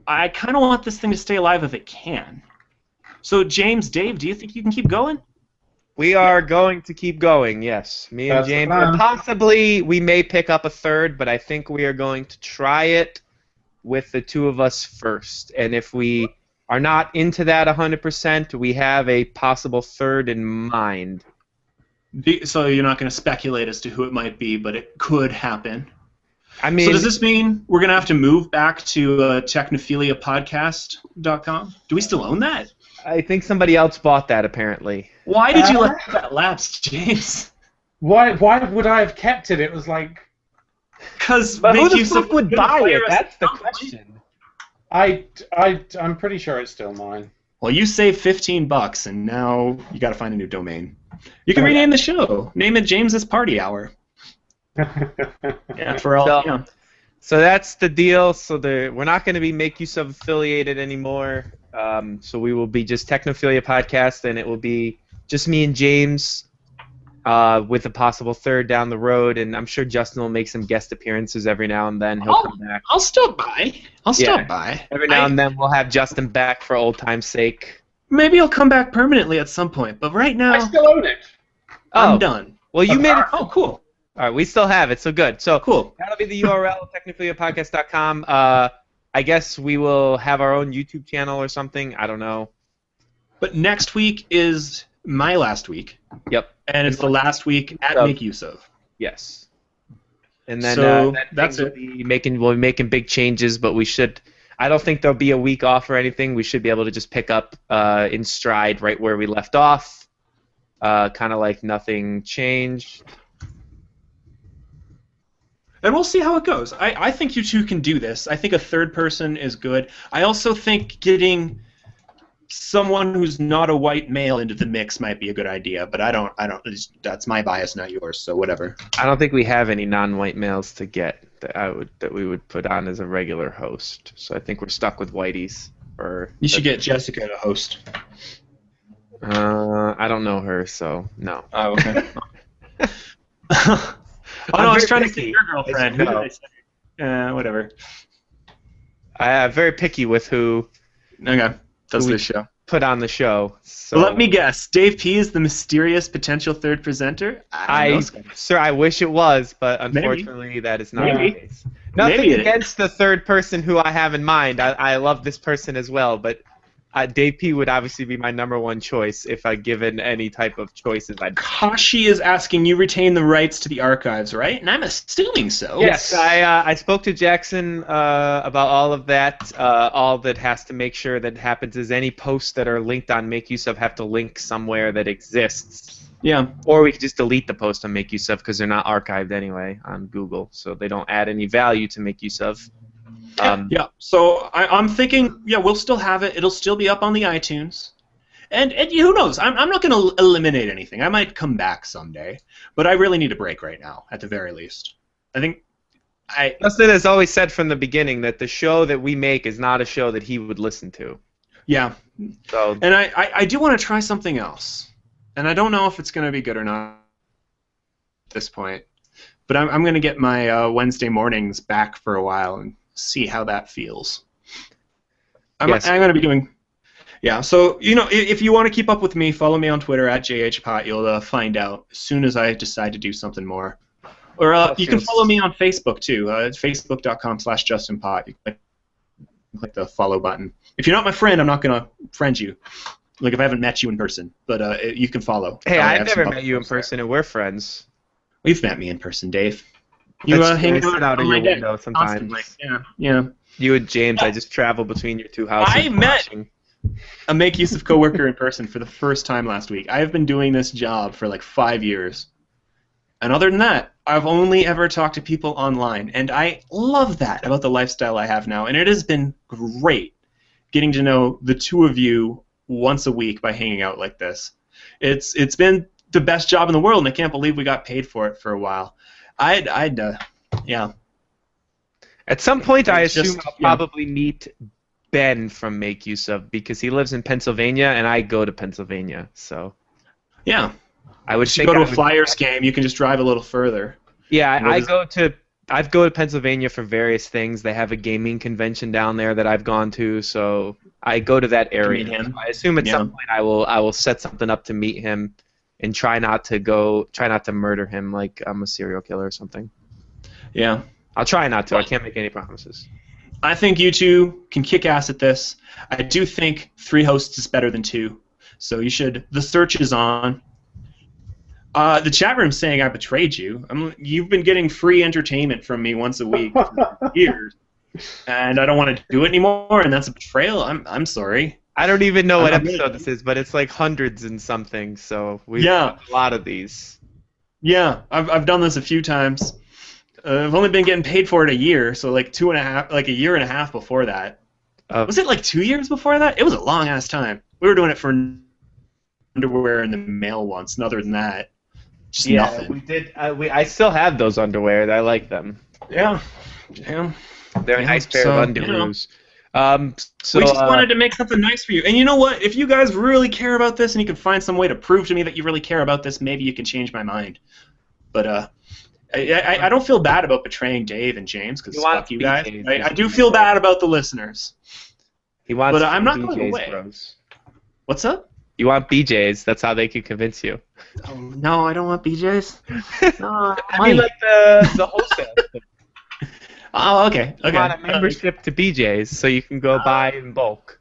Speaker 1: I kind of want this thing to stay alive if it can. So, James, Dave, do you think you can keep going?
Speaker 3: We are going to keep going, yes. Me and
Speaker 2: That's the
Speaker 3: James.
Speaker 2: plan.
Speaker 3: Possibly we may pick up a third, but I think we are going to try it with the two of us first. And if we are not into that 100%, we have a possible third in mind.
Speaker 1: So you're not going to speculate as to who it might be, but it could happen.
Speaker 3: I mean,
Speaker 1: So does this mean we're going to have to move back to technophiliapodcast.com? Do we still own that?
Speaker 3: I think somebody else bought that, apparently.
Speaker 1: Why did you let that lapse, James?
Speaker 2: Why would I have kept it? It was like
Speaker 1: Because
Speaker 3: But who the fuck would buy it? That's the question.
Speaker 2: I'm pretty sure it's still mine.
Speaker 1: Well, you saved $15, and now you got to find a new domain. You can rename the show. Name it James's Party Hour. Yeah, for all.
Speaker 3: So-
Speaker 1: Yeah.
Speaker 3: So that's the deal. So we're not going to be Make Use of affiliated anymore. So we will be just Technophilia Podcast, and it will be just me and James with a possible third down the road. And I'm sure Justin will make some guest appearances every now and then. He'll come back.
Speaker 1: I'll stop by.
Speaker 3: Every now and then we'll have Justin back for old time's sake.
Speaker 1: Maybe he'll come back permanently at some point, but right now
Speaker 2: I still own it.
Speaker 1: I'm done.
Speaker 3: Well, you made it.
Speaker 1: Oh, cool.
Speaker 3: All right, we still have it, so good. So
Speaker 1: Cool.
Speaker 3: that'll be the URL, technophiliapodcast.com. I guess we will have our own YouTube channel or something. I don't know.
Speaker 1: But next week is my last week.
Speaker 3: Yep.
Speaker 1: And it's the last week at
Speaker 3: So-
Speaker 1: Make Use of.
Speaker 3: Yes. And then
Speaker 1: So,
Speaker 3: that
Speaker 1: that's
Speaker 3: thing
Speaker 1: it.
Speaker 3: we'll be making big changes, but we should. I don't think there'll be a week off or anything. We should be able to just pick up in stride right where we left off, kind of like nothing changed.
Speaker 1: And we'll see how it goes. I think you two can do this. I think a third person is good. I also think getting someone who's not a white male into the mix might be a good idea, but I don't that's my bias, not yours, so whatever.
Speaker 3: I don't think we have any non-white males to get that we would put on as a regular host. So I think we're stuck with whiteys.
Speaker 1: You should get Jessica to host.
Speaker 3: I don't know her, so no.
Speaker 1: Oh, okay. Oh, no, I was trying to say your girlfriend. Who did I say? Whatever.
Speaker 3: I'm very picky with who
Speaker 1: Okay, that's
Speaker 3: we-
Speaker 1: this show.
Speaker 3: put on the show. So
Speaker 1: Well, let me guess. Dave P is the mysterious potential third presenter?
Speaker 3: Sir, I wish it was, but
Speaker 1: Maybe.
Speaker 3: unfortunately that is not
Speaker 1: Maybe.
Speaker 3: the case. Nothing
Speaker 1: Maybe it is.
Speaker 3: against the third person who I have in mind. I love this person as well, but Dave P would obviously be my number one choice if I given any type of choices.
Speaker 1: Kashi is asking you retain the rights to the archives, right? And I'm assuming so.
Speaker 3: Yes, I spoke to Jackson about all of that. All that has to make sure that happens is any posts that are linked on Make Use of have to link somewhere that exists.
Speaker 1: Yeah.
Speaker 3: Or we could just delete the post on Make Use of because they're not archived anyway on Google, so they don't add any value to Make Use of.
Speaker 1: Yeah. So I'm thinking, yeah, we'll still have it. It'll still be up on the iTunes. And who knows? I'm not going to eliminate anything. I might come back someday, but I really need a break right now, at the very least. I think
Speaker 3: Justin has always said from the beginning that the show that we make is not a show that he would listen to.
Speaker 1: Yeah.
Speaker 3: So
Speaker 1: And I do want to try something else. And I don't know if it's going to be good or not at this point. But I'm going to get my Wednesday mornings back for a while and see how that feels. I'm going to be doing... Yeah, so, if you want to keep up with me, follow me on Twitter at JHPot. You'll find out as soon as I decide to do something more. Or you can follow me on Facebook, too. It's facebook.com/JustinPot. You can click the follow button. If you're not my friend, I'm not going to friend you. Like, if I haven't met you in person. But you can follow.
Speaker 3: Hey,
Speaker 1: I
Speaker 3: I've
Speaker 1: have
Speaker 3: never
Speaker 1: some
Speaker 3: met you in person, and we're friends.
Speaker 1: You've met me in person, Dave. You
Speaker 3: That's
Speaker 1: hang
Speaker 3: true. I sit out
Speaker 1: on
Speaker 3: of
Speaker 1: my
Speaker 3: your
Speaker 1: deck
Speaker 3: window sometimes.
Speaker 1: constantly. Yeah.
Speaker 3: You and James, I just travel between your two houses.
Speaker 1: I met-
Speaker 3: watching.
Speaker 1: A Make Use of coworker in person for the first time last week. I have been doing this job for like 5 years. And other than that, I've only ever talked to people online. And I love that about the lifestyle I have now. And it has been great getting to know the two of you once a week by hanging out like this. It's been the best job in the world, and I can't believe we got paid for it for a while. Yeah.
Speaker 3: At some point, I
Speaker 1: It's
Speaker 3: assume
Speaker 1: just-
Speaker 3: I'll probably meet Ben from Make Use of because he lives in Pennsylvania and I go to Pennsylvania. So
Speaker 1: Yeah.
Speaker 3: I would
Speaker 1: If you
Speaker 3: think
Speaker 1: go to
Speaker 3: I
Speaker 1: a
Speaker 3: would-
Speaker 1: Flyers game, you can just drive a little further.
Speaker 3: Yeah,
Speaker 1: What
Speaker 3: I
Speaker 1: is-
Speaker 3: go to Pennsylvania for various things. They have a gaming convention down there that I've gone to, so I go to that area.
Speaker 1: meet him.
Speaker 3: So I assume at some point I will set something up to meet him. and try not to murder him like I'm a serial killer or something.
Speaker 1: Yeah.
Speaker 3: I'll try not to. I can't make any promises.
Speaker 1: I think you two can kick ass at this. I do think 3 hosts is better than 2. So you should. The search is on. The chat room's saying I betrayed you. You've been getting free entertainment from me once a week for years, and I don't want to do it anymore. And that's a betrayal. I'm sorry.
Speaker 3: I don't even know what
Speaker 1: I'm
Speaker 3: episode this is, but it's like hundreds and something. So we've
Speaker 1: Yeah.
Speaker 3: done a lot of these.
Speaker 1: Yeah, I've done this a few times. I've only been getting paid for it a year, so like 2.5, like a year and a half before that. Was it like 2 years before that? It was a long ass time. We were doing it for underwear in the mail once, and other than that, just nothing.
Speaker 3: We did. I still have those underwear. I like them.
Speaker 1: Yeah.
Speaker 3: They're a nice pair of underoos. So
Speaker 1: we just wanted to make something nice for you. And you know what? If you guys really care about this and you can find some way to prove to me that you really care about this, maybe you can change my mind. But I don't feel bad about betraying Dave and James because fuck you guys. I do feel bad about the listeners.
Speaker 3: But
Speaker 1: I'm not going away.
Speaker 3: Bros.
Speaker 1: What's up?
Speaker 3: You want BJ's? That's how they can convince you.
Speaker 1: Oh, no, I don't want BJ's. No,
Speaker 3: I mean, like the wholesale.
Speaker 1: Oh, okay.
Speaker 3: You want a membership to BJ's so you can go buy in bulk.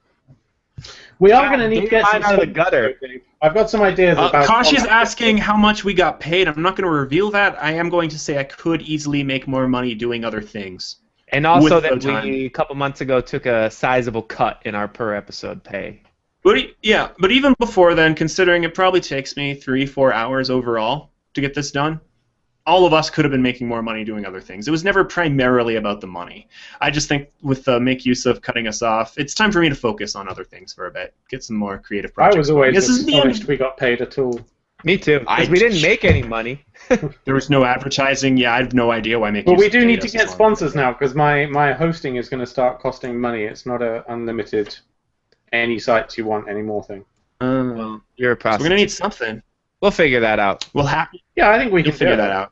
Speaker 2: We are going to need to get some
Speaker 3: out of the gutter.
Speaker 2: I've got some ideas about.
Speaker 1: Kashi's asking how much we got paid. I'm not going to reveal that. I am going to say I could easily make more money doing other things.
Speaker 3: And also that we, a couple months ago, took a sizable cut in our per episode pay.
Speaker 1: But even before then, considering it probably takes me 3-4 hours overall to get this done, all of us could have been making more money doing other things. It was never primarily about the money. I just think with the make use of cutting us off, it's time for me to focus on other things for a bit, get some more creative projects.
Speaker 2: I was always astonished we got paid at all.
Speaker 3: Me too. Because we didn't make any money.
Speaker 1: There was no advertising. Yeah, I have no idea why make.
Speaker 2: Well, we do need to get sponsors now because my hosting is going to start costing money. It's not a unlimited any sites you want anymore thing.
Speaker 3: Well, you're a prostitute.
Speaker 1: So we're gonna need something.
Speaker 3: We'll figure that out.
Speaker 2: Yeah, I think we can
Speaker 1: figure that out.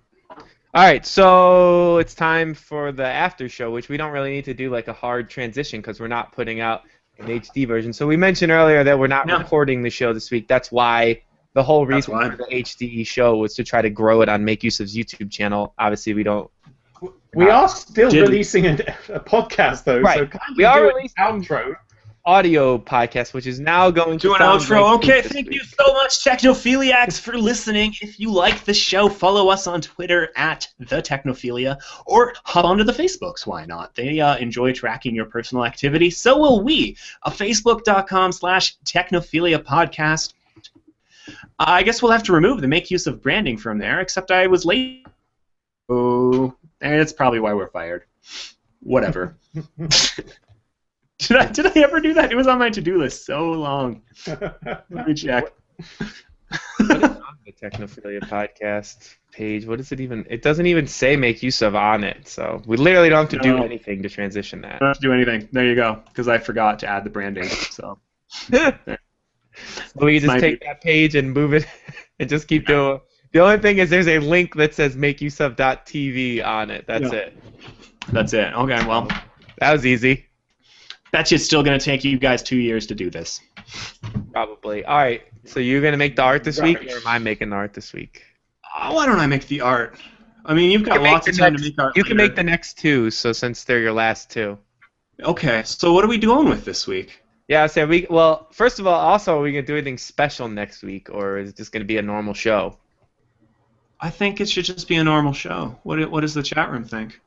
Speaker 3: All right, so it's time for the after show, which we don't really need to do like a hard transition because we're not putting out an HD version. So we mentioned earlier that we're not recording the show this week. That's why the whole reason for the HD show was to try to grow it on Make Use of's YouTube channel. Obviously, we don't.
Speaker 2: We are still releasing a podcast though.
Speaker 3: Right.
Speaker 2: So
Speaker 3: we are releasing
Speaker 2: outro.
Speaker 3: Audio podcast, which is now going to
Speaker 1: an outro. Okay, thank you so much, Technophiliacs, for listening. If you like the show, follow us on Twitter at the Technophilia, or hop onto the Facebooks. Why not? They enjoy tracking your personal activity. So will we. Facebook.com/Technophilia podcast. I guess we'll have to remove the make use of branding from there. Except I was late. Oh, and that's probably why we're fired. Whatever. Did I ever do that? It was on my to-do list so long. Let me check.
Speaker 3: What is on the Technophilia podcast page? What is it even? It doesn't even say make use of on it, so we literally don't have to do anything to transition that.
Speaker 1: Don't have to do anything. There you go, because I forgot to add the branding. So
Speaker 3: we just take that page and move it and just keep doing. The only thing is there's a link that says makeuseof.tv on it. That's it.
Speaker 1: That's it. Okay, well.
Speaker 3: That was easy.
Speaker 1: That shit's still going to take you guys 2 years to do this.
Speaker 3: Probably. All right. So you're going to make the art this week, or am I making the art this week?
Speaker 1: Why don't I make the art? I mean, you've got lots of time to make art.
Speaker 3: You can make the next 2, so since they're your last 2.
Speaker 1: Okay. So what are we doing with this week?
Speaker 3: Yeah, so well, first of all, also, are we going to do anything special next week, or is it just going to be a normal show?
Speaker 1: I think it should just be a normal show. What does the chat room think?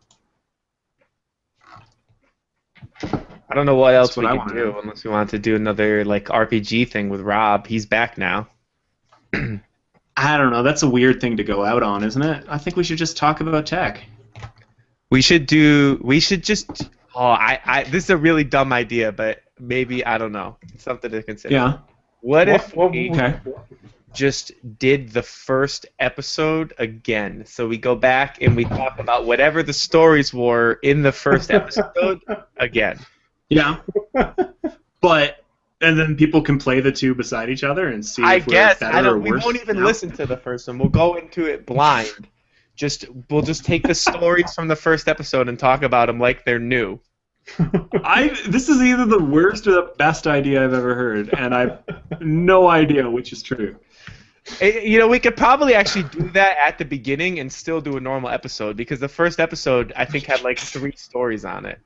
Speaker 3: I don't know what else we can do unless we want to do another like RPG thing with Rob. He's back now.
Speaker 1: I don't know. That's a weird thing to go out on, isn't it? I think we should just talk about tech.
Speaker 3: We should just. Oh, this is a really dumb idea, but maybe I don't know. It's something to consider.
Speaker 1: Yeah.
Speaker 3: What if we just did the first episode again? So we go back and we talk about whatever the stories were in the first episode again.
Speaker 1: Yeah. And then people can play the two beside each other and see if we're better or worse.
Speaker 3: We won't even listen to the first one. We'll go into it blind. We'll just take the stories from the first episode and talk about them like they're new.
Speaker 1: This is either the worst or the best idea I've ever heard, and I've no idea which is true.
Speaker 3: You know, we could probably actually do that at the beginning and still do a normal episode because the first episode I think had like 3 stories on it.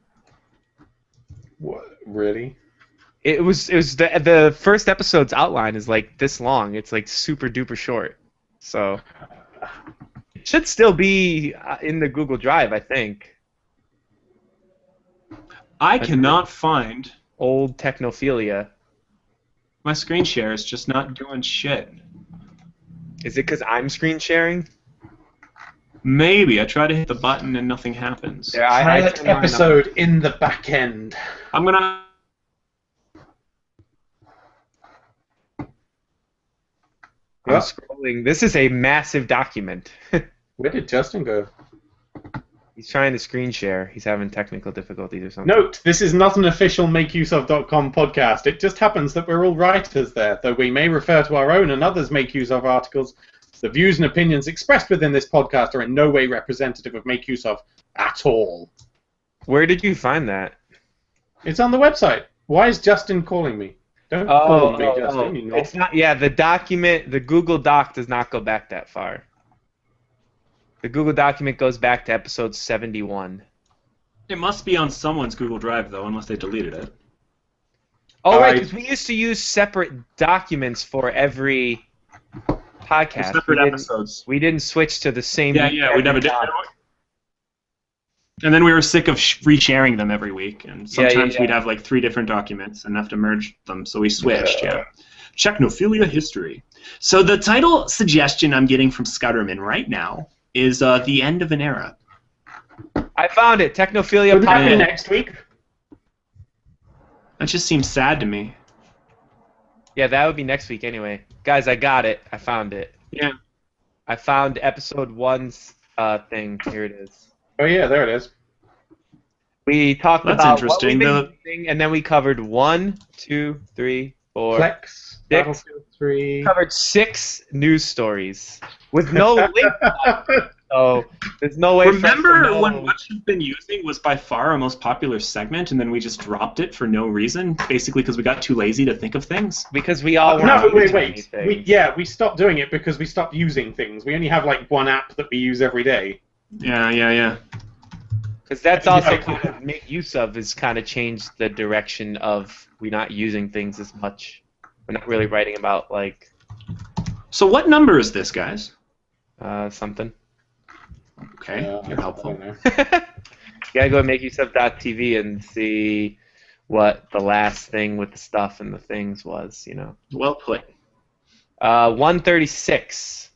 Speaker 2: What? Really?
Speaker 3: It was the first episode's outline is like this long. It's like super duper short. So it should still be in the Google Drive, I think.
Speaker 1: I cannot find
Speaker 3: Old Technophilia.
Speaker 1: my screen share. Is just not doing shit.
Speaker 3: Is it because I'm screen sharing?
Speaker 1: Maybe. I try to hit the button and nothing happens.
Speaker 3: Yeah,
Speaker 2: Pilot
Speaker 3: turn mine on.
Speaker 2: episode in the back end.
Speaker 1: I'm gonna.
Speaker 3: I'm scrolling. This is a massive document.
Speaker 2: Where did Justin go?
Speaker 3: He's trying to screen share. He's having technical difficulties or something.
Speaker 2: Note, this is not an official MakeUseOf.com podcast. It just happens that we're all writers there, though we may refer to our own and others' Make Use Of articles. The views and opinions expressed within this podcast are in no way representative of Make Use Of at all.
Speaker 3: Where did you find that?
Speaker 2: It's on the website. Why is Justin calling me? Don't call me, Justin. You know.
Speaker 3: It's not. Yeah, the document, the Google Doc does not go back that far. The Google document goes back to episode 71.
Speaker 1: It must be on someone's Google Drive though, unless they deleted it.
Speaker 3: Oh, right, because we used to use separate documents for every podcast.
Speaker 1: Separate episodes.
Speaker 3: We didn't switch to the same.
Speaker 1: Yeah, we never did. And then we were sick of resharing them every week, and sometimes we'd have like 3 different documents and have to merge them, so we switched. Yeah. Technophilia history. So the title suggestion I'm getting from Scudderman right now is the end of an era.
Speaker 3: I found it. Technophilia.
Speaker 2: Would that be next week?
Speaker 1: That just seems sad to me.
Speaker 3: Yeah, that would be next week anyway. Guys, I got it. I found it.
Speaker 1: Yeah.
Speaker 3: I found episode 1's thing. Here it is.
Speaker 2: Oh yeah, there it is.
Speaker 3: We talked
Speaker 1: That's
Speaker 3: about
Speaker 1: interesting.
Speaker 3: what we've been using, and then we covered 1, 2, 3, 4,
Speaker 2: Plex,
Speaker 3: 6.
Speaker 2: Battlefield 3.
Speaker 3: Covered 6 news stories with no link. So there's no way.
Speaker 1: Remember when what you've been using was by far our most popular segment, and then we just dropped it for no reason, basically because we got too lazy to think of things?
Speaker 3: Because we all
Speaker 2: No,
Speaker 3: weren't
Speaker 2: wait.
Speaker 3: using anything.
Speaker 2: We stopped doing it because we stopped using things. We only have like one app that we use every day.
Speaker 1: Yeah.
Speaker 3: Because that's also kind of make use of is kind of changed the direction of we not using things as much. We're not really writing about like.
Speaker 1: So what number is this, guys?
Speaker 3: Something.
Speaker 1: Okay, you're helpful.
Speaker 3: You gotta go to makeuseof.tv and see what the last thing with the stuff and the things was, you know.
Speaker 1: Well put.
Speaker 3: 136.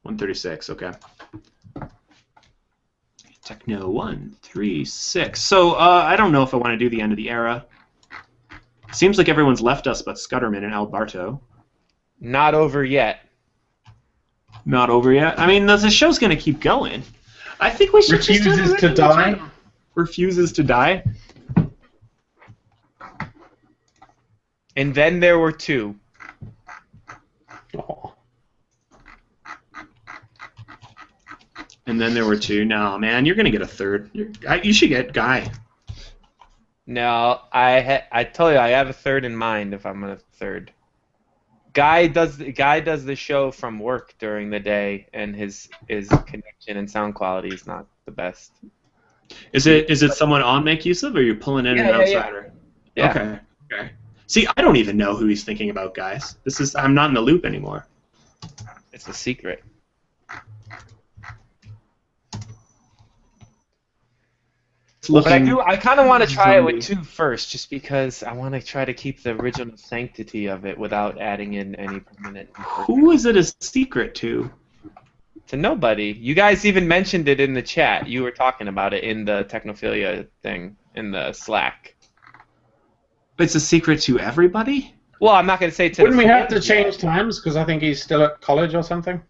Speaker 1: 136, okay. Techno 136. So I don't know if I want to do the end of the era. Seems like everyone's left us but Scudderman and Alberto.
Speaker 3: Not over yet.
Speaker 1: Not over yet? I mean, the show's going to keep going. I think we should
Speaker 2: Refuses to die.
Speaker 1: Refuses to die.
Speaker 3: And then there were 2.
Speaker 2: Oh.
Speaker 1: And then there were 2. No, man, you're going to get a 3rd. You should get Guy.
Speaker 3: No, I told you I have a 3rd in mind if I'm a 3rd. Guy does the show from work during the day, and his connection and sound quality is not the best.
Speaker 1: Is it someone on Make Use Of, or you're pulling in an outsider?
Speaker 3: Yeah.
Speaker 1: Okay. See, I don't even know who he's thinking about, guys. I'm not in the loop anymore.
Speaker 3: It's a secret. But I kind of want to try it with 2 first, just because I want to try to keep the original sanctity of it without adding in any permanent.
Speaker 1: Who is it a secret to?
Speaker 3: To nobody. You guys even mentioned it in the chat. You were talking about it in the Technophilia thing in the Slack.
Speaker 1: It's a secret to everybody?
Speaker 3: Well, I'm not going to say to.
Speaker 2: Wouldn't we have to change times because I think he's still at college or something?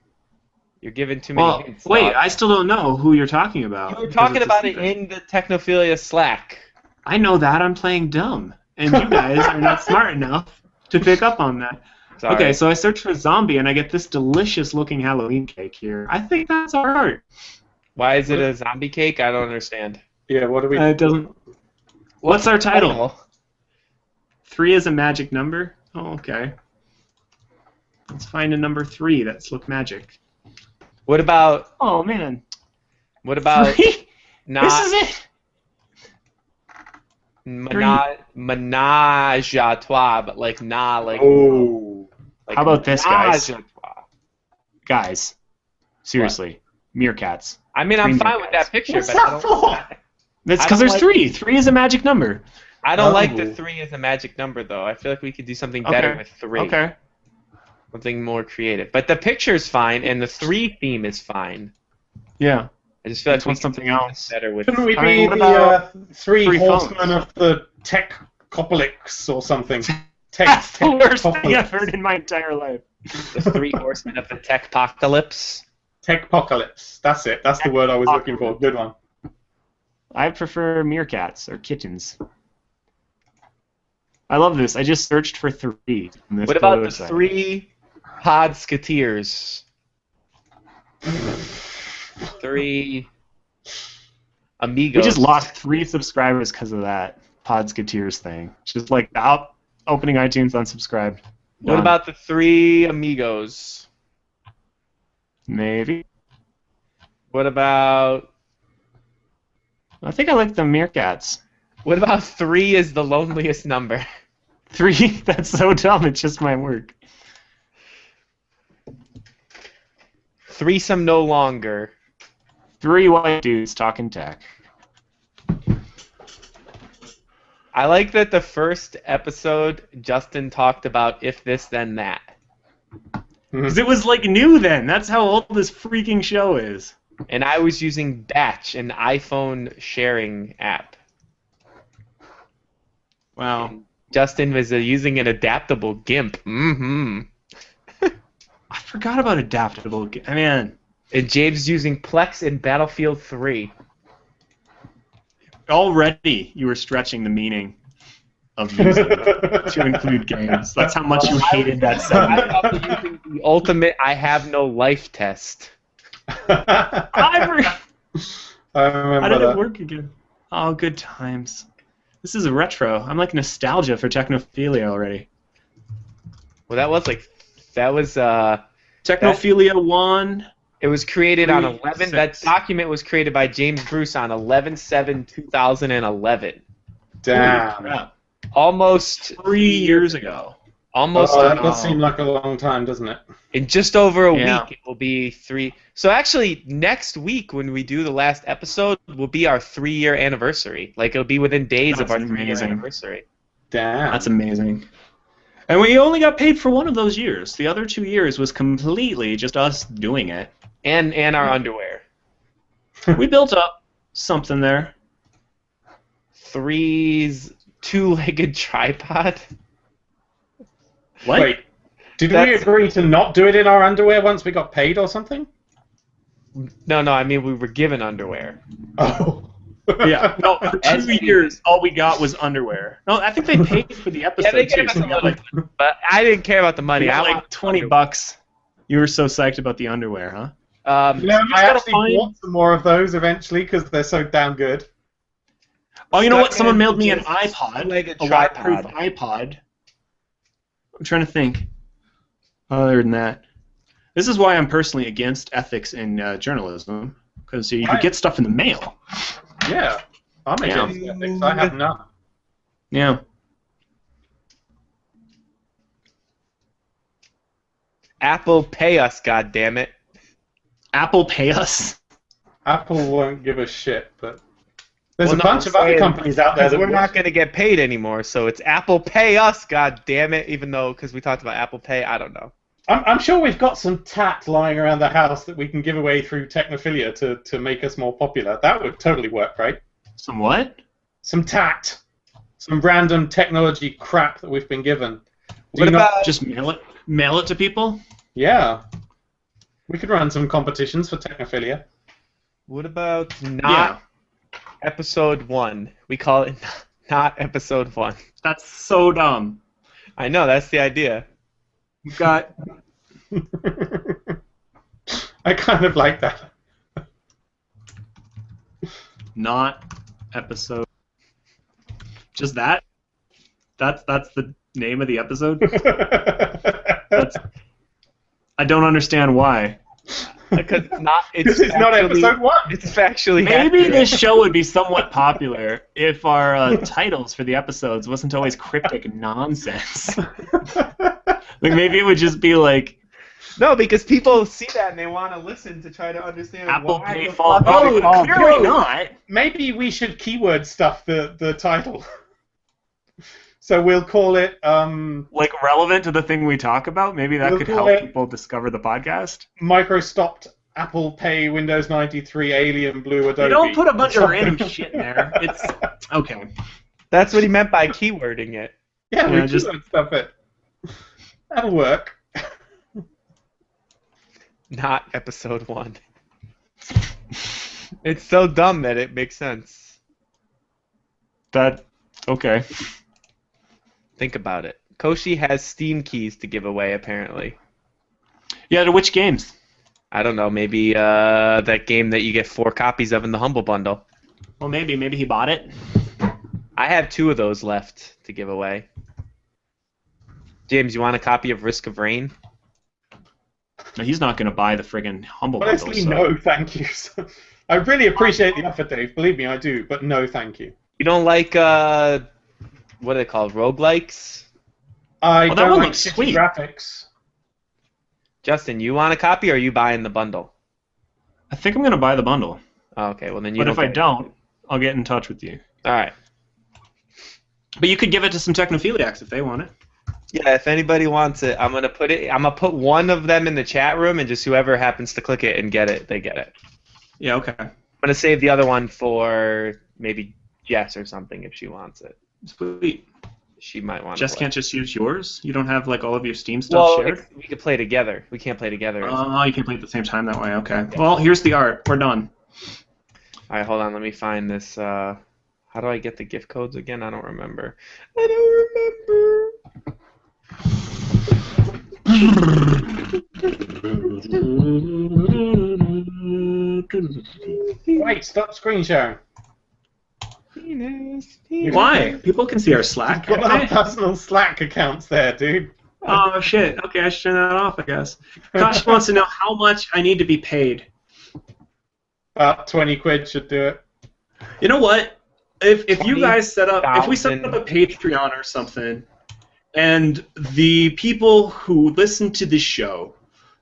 Speaker 3: You're giving too many hints.
Speaker 1: Wait, I still don't know who you're talking about.
Speaker 3: You were talking about it in the Technophilia Slack.
Speaker 1: I know that. I'm playing dumb. And you guys are not smart enough to pick up on that.
Speaker 3: Sorry.
Speaker 1: Okay, so I search for zombie, and I get this delicious-looking Halloween cake here. I think that's our art.
Speaker 3: Why is it a zombie cake? I don't understand.
Speaker 2: Yeah, what do we...
Speaker 1: It doesn't... What's our title? 3 is a magic number? Oh, okay. Let's find a number 3 that's look magic.
Speaker 3: What about?
Speaker 1: Oh man.
Speaker 3: What about?
Speaker 1: 3?
Speaker 3: Not
Speaker 1: This is it.
Speaker 3: menage a trois, but like
Speaker 2: Oh.
Speaker 3: like
Speaker 1: How about this, guys?
Speaker 3: menage a trois.
Speaker 1: Guys, seriously, meerkats.
Speaker 3: I mean,
Speaker 1: 3
Speaker 3: I'm fine with
Speaker 1: meerkats.
Speaker 3: that picture,
Speaker 2: What's
Speaker 3: but
Speaker 2: that for?
Speaker 1: That's
Speaker 3: I
Speaker 1: because
Speaker 3: don't
Speaker 1: there's
Speaker 3: like-
Speaker 1: 3. 3 is a magic number.
Speaker 3: I don't like
Speaker 2: Oh.
Speaker 3: the 3 as a magic number, though. I feel like we could do something better
Speaker 1: Okay.
Speaker 3: with 3.
Speaker 1: Okay.
Speaker 3: Something more creative. But the picture's fine, and the 3 theme is fine.
Speaker 1: Yeah.
Speaker 3: I just feel like
Speaker 1: Just
Speaker 3: we
Speaker 1: want
Speaker 3: could
Speaker 1: something
Speaker 3: do
Speaker 1: else.
Speaker 3: better with.
Speaker 2: Couldn't we
Speaker 1: I
Speaker 2: be
Speaker 1: mean, what
Speaker 2: the
Speaker 1: about
Speaker 2: 3
Speaker 1: 3
Speaker 2: horsemen
Speaker 1: phones?
Speaker 2: of the Technophilia or something?
Speaker 1: That's the worst thing
Speaker 2: Technopocalypse.
Speaker 1: I've heard in my entire life.
Speaker 3: The 3 horsemen of the Techpocalypse.
Speaker 2: Techpocalypse. That's it. That's the word I was looking for. Good one.
Speaker 1: I prefer meerkats or kittens. I love this. I just searched for 3. in this
Speaker 3: What about
Speaker 1: photo
Speaker 3: the
Speaker 1: site.
Speaker 3: 3 Podsketeers? 3 amigos.
Speaker 1: We just lost 3 subscribers because of that Podsketeers thing. Just like opening iTunes, unsubscribed.
Speaker 3: What
Speaker 1: Done.
Speaker 3: about the 3 amigos?
Speaker 1: Maybe.
Speaker 3: What about
Speaker 1: I think I like the meerkats.
Speaker 3: 3 is the loneliest number?
Speaker 1: 3? That's so dumb. It just might work.
Speaker 3: Threesome no longer.
Speaker 1: 3 white dudes talking tech.
Speaker 3: I like that the first episode Justin talked about if this then that.
Speaker 1: Because it was like new then. That's how old this freaking show is.
Speaker 3: And I was using Batch, an iPhone sharing app.
Speaker 1: Wow.
Speaker 3: Justin was using an adaptable GIMP. Mm-hmm.
Speaker 1: I forgot about adaptable. Man,
Speaker 3: And James using Plex in Battlefield 3.
Speaker 1: already you were stretching the meaning of using to include games. That's how much you hated that
Speaker 3: I
Speaker 1: segment.
Speaker 3: thought we were using the ultimate I have no life test.
Speaker 1: I
Speaker 2: I
Speaker 1: How
Speaker 2: remember
Speaker 1: did it
Speaker 2: that.
Speaker 1: work again? Oh, good times. This is a retro. I'm like nostalgia for Technophilia already.
Speaker 3: Well, that was
Speaker 1: Technophilia 1.
Speaker 3: it was created on
Speaker 1: 3,
Speaker 3: 11.
Speaker 1: 6.
Speaker 3: That document was created by James Bruce on 11/7/2011.
Speaker 2: Damn.
Speaker 1: Crap.
Speaker 3: Almost
Speaker 1: 3 years ago.
Speaker 3: almost
Speaker 2: Oh, that does seem like a long time, doesn't it?
Speaker 3: in just over a
Speaker 1: Yeah.
Speaker 3: week it will be 3. So actually next week when we do the last episode will be our 3-year anniversary. Like it'll be within days of
Speaker 1: That's
Speaker 3: our 3-year
Speaker 1: amazing.
Speaker 3: anniversary.
Speaker 2: Damn.
Speaker 1: That's amazing. And we only got paid for one of those years. The other 2 years was completely just us doing it.
Speaker 3: And our underwear.
Speaker 1: We built up something there.
Speaker 3: 3's 2-legged tripod.
Speaker 1: What?
Speaker 2: Wait, did we
Speaker 3: That's-
Speaker 2: agree to not do it in our underwear once we got paid or something?
Speaker 3: No, I mean we were given underwear.
Speaker 2: Oh.
Speaker 1: Yeah. No, for
Speaker 3: As
Speaker 1: 2
Speaker 3: we-
Speaker 1: years, all we got was underwear. No, I think they paid for the episode
Speaker 3: they
Speaker 1: too.
Speaker 3: gave us
Speaker 1: So
Speaker 3: a
Speaker 1: we got
Speaker 3: little
Speaker 1: like,
Speaker 3: But I didn't care about the money.
Speaker 1: we got
Speaker 3: I
Speaker 1: like
Speaker 3: want
Speaker 1: $20. You were so psyched about the underwear, huh?
Speaker 2: You know,
Speaker 1: just
Speaker 2: I
Speaker 1: gotta
Speaker 2: actually
Speaker 1: find-
Speaker 2: bought some more of those eventually because they're so damn good.
Speaker 1: Oh, you know what?
Speaker 3: Stuck
Speaker 1: Someone
Speaker 3: in
Speaker 1: mailed me an
Speaker 3: just
Speaker 1: iPod,
Speaker 3: two-legged
Speaker 1: a waterproof
Speaker 3: tripod.
Speaker 1: iPod. I'm trying to think. Other than that, this is why I'm personally against ethics in journalism, because you could
Speaker 2: Right.
Speaker 1: get stuff in the mail.
Speaker 2: Yeah. I'm against ethics. I have none.
Speaker 1: Yeah.
Speaker 3: Apple pay us, goddammit.
Speaker 1: Apple pay us.
Speaker 2: Apple won't give a shit, but there's
Speaker 3: Well,
Speaker 2: a
Speaker 3: no,
Speaker 2: bunch
Speaker 3: I'm
Speaker 2: of other
Speaker 3: saying-
Speaker 2: companies out there
Speaker 3: Because
Speaker 2: that
Speaker 3: we're
Speaker 2: would.
Speaker 3: not going to get paid anymore, so it's Apple pay us, goddammit. Even though, because we talked about Apple Pay, I don't know.
Speaker 2: I'm sure we've got some tat lying around the house that we can give away through Technophilia to make us more popular. That would totally work, right?
Speaker 1: Some what?
Speaker 2: Some tat. Some random technology crap that we've been given. Do
Speaker 3: What
Speaker 2: you not-
Speaker 3: about
Speaker 1: Just mail it? Mail it to people?
Speaker 2: Yeah. We could run some competitions for Technophilia.
Speaker 3: not episode 1? We call it not episode 1.
Speaker 1: That's so dumb.
Speaker 3: I know, that's the idea.
Speaker 1: We've got
Speaker 2: I kind of like that.
Speaker 1: not episode. Just that? That's the name of the episode? That's I don't understand why.
Speaker 3: Because it's not.
Speaker 2: This is not episode 1.
Speaker 3: It's factually.
Speaker 1: Maybe
Speaker 3: accurate.
Speaker 1: this show would be somewhat popular if our titles for the episodes wasn't always cryptic nonsense. Like maybe it would just be like
Speaker 3: No, because people see that and they want to listen to try to understand
Speaker 1: Apple
Speaker 3: why
Speaker 1: Pay
Speaker 3: the
Speaker 1: fall.
Speaker 3: fuck-
Speaker 1: Oh, clearly not.
Speaker 2: Maybe we should keyword stuff the title. So we'll call it
Speaker 1: Like relevant to the thing we talk about. Maybe that
Speaker 2: We'll
Speaker 1: could
Speaker 2: call
Speaker 1: help
Speaker 2: it-
Speaker 1: people discover the podcast.
Speaker 2: Microstopped Apple Pay Windows 93 Alien Blue Adobe.
Speaker 1: You don't put a bunch of random shit in there. It's okay.
Speaker 3: That's what he meant by keywording it.
Speaker 2: Yeah,
Speaker 1: Yeah,
Speaker 2: we
Speaker 1: just-
Speaker 2: keyword stuff it. That'll work.
Speaker 3: Not episode 1. It's so dumb that it makes sense.
Speaker 1: That okay.
Speaker 3: Think about it. Koshi has Steam keys to give away, apparently.
Speaker 1: Yeah, to which games?
Speaker 3: I don't know, maybe that game that you get 4 copies of in the Humble Bundle.
Speaker 1: Well, maybe he bought it.
Speaker 3: I have 2 of those left to give away. James, you want a copy of Risk of Rain?
Speaker 1: No, he's not going to buy the friggin' Humble Bundle.
Speaker 2: Honestly,
Speaker 1: So.
Speaker 2: no, thank you. I really appreciate the offer, Dave. Believe me, I do. But no, thank you.
Speaker 3: You don't like, what are they called, roguelikes?
Speaker 2: I
Speaker 1: that
Speaker 2: don't
Speaker 1: one
Speaker 2: like
Speaker 1: looks
Speaker 2: shitty
Speaker 1: sweet.
Speaker 2: graphics.
Speaker 3: Justin, you want a copy, or are you buying the bundle?
Speaker 1: I think I'm going to buy the bundle.
Speaker 3: Oh, okay, well then you
Speaker 1: But
Speaker 3: don't.
Speaker 1: if I
Speaker 3: get it.
Speaker 1: don't, I'll get in touch with you.
Speaker 3: All right.
Speaker 1: But you could give it to some technophiliacs if they want it.
Speaker 3: Yeah, if anybody wants it, I'm gonna put one of them in the chat room, and just whoever happens to click it and get it, they get it.
Speaker 1: Yeah, okay.
Speaker 3: I'm gonna save the other one for maybe Jess or something if she wants it.
Speaker 1: Sweet.
Speaker 3: She might want.
Speaker 1: Jess
Speaker 3: to play.
Speaker 1: can't just use yours? You don't have like all of your Steam stuff
Speaker 3: Well,
Speaker 1: shared?
Speaker 3: we could play together. We can't play together.
Speaker 1: Oh, you can play at the same time that way. Okay. Well, here's the art. We're done.
Speaker 3: All right, hold on. Let me find this. How do I get the gift codes again? I don't remember. I don't remember.
Speaker 2: Wait, stop screen sharing.
Speaker 1: Why? People can see our Slack.
Speaker 2: You've got
Speaker 1: can't
Speaker 2: our
Speaker 1: they?
Speaker 2: personal Slack accounts there, dude.
Speaker 1: Oh, shit. Okay, I should turn that off, I guess. Kosh wants to know how much I need to be paid.
Speaker 2: About 20 quid should do it.
Speaker 1: You know what? If you guys set up, if we set
Speaker 3: 20,000.
Speaker 1: up a Patreon or something, and the people who listen to this show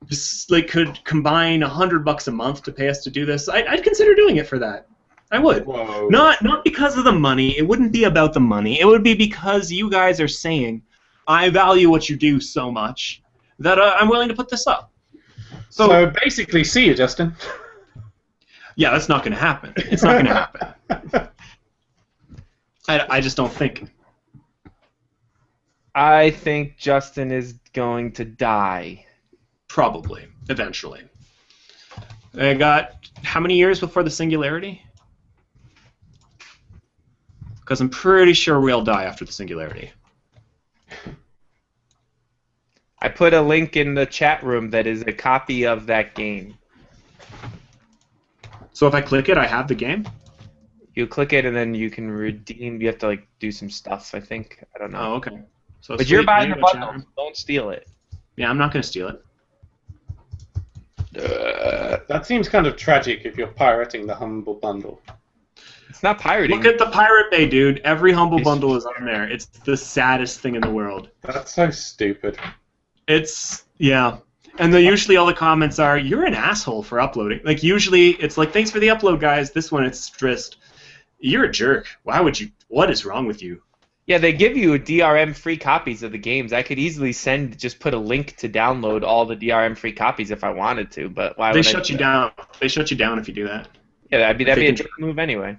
Speaker 1: just like could combine $100 a month to pay us to do this, I'd consider doing it for that. I would.
Speaker 2: Whoa.
Speaker 1: Not because of the money. It wouldn't be about the money. It would be because you guys are saying, I value what you do so much that I'm willing to put this up.
Speaker 2: So basically, see you, Justin.
Speaker 1: Yeah, that's not going to happen. It's not going to happen. I just don't think.
Speaker 3: I think Justin is going to die.
Speaker 1: Probably, eventually. I got how many years before the singularity? Because I'm pretty sure we'll die after the singularity.
Speaker 3: I put a link in the chat room that is a copy of that game.
Speaker 1: So if I click it, I have the game?
Speaker 3: You click it and then you can redeem. You have to like do some stuff. I think. I don't know.
Speaker 1: Oh, okay. So
Speaker 3: But you're
Speaker 1: sweet.
Speaker 3: buying
Speaker 1: There
Speaker 3: the
Speaker 1: you go, chat
Speaker 3: bundle.
Speaker 1: room.
Speaker 3: Don't steal it.
Speaker 1: Yeah, I'm not going to steal it.
Speaker 2: That seems kind of tragic if you're pirating the Humble Bundle.
Speaker 3: It's not pirating.
Speaker 1: Look at the Pirate Bay, dude. Every Humble
Speaker 3: It's-
Speaker 1: Bundle is on there. It's the saddest thing in the world.
Speaker 2: That's so stupid.
Speaker 1: It's, yeah. And usually all the comments are, you're an asshole for uploading. Like, usually it's like, thanks for the upload, guys. This one, it's just, you're a jerk. Why would you, what is wrong with you?
Speaker 3: Yeah, they give you DRM free copies of the games. I could easily just put a link to download all the DRM free copies if I wanted to, but why
Speaker 1: They
Speaker 3: would I
Speaker 1: shut
Speaker 3: do
Speaker 1: you
Speaker 3: that?
Speaker 1: down. They shut you down if you do that.
Speaker 3: Yeah, that'd be a
Speaker 1: can-
Speaker 3: dick move anyway.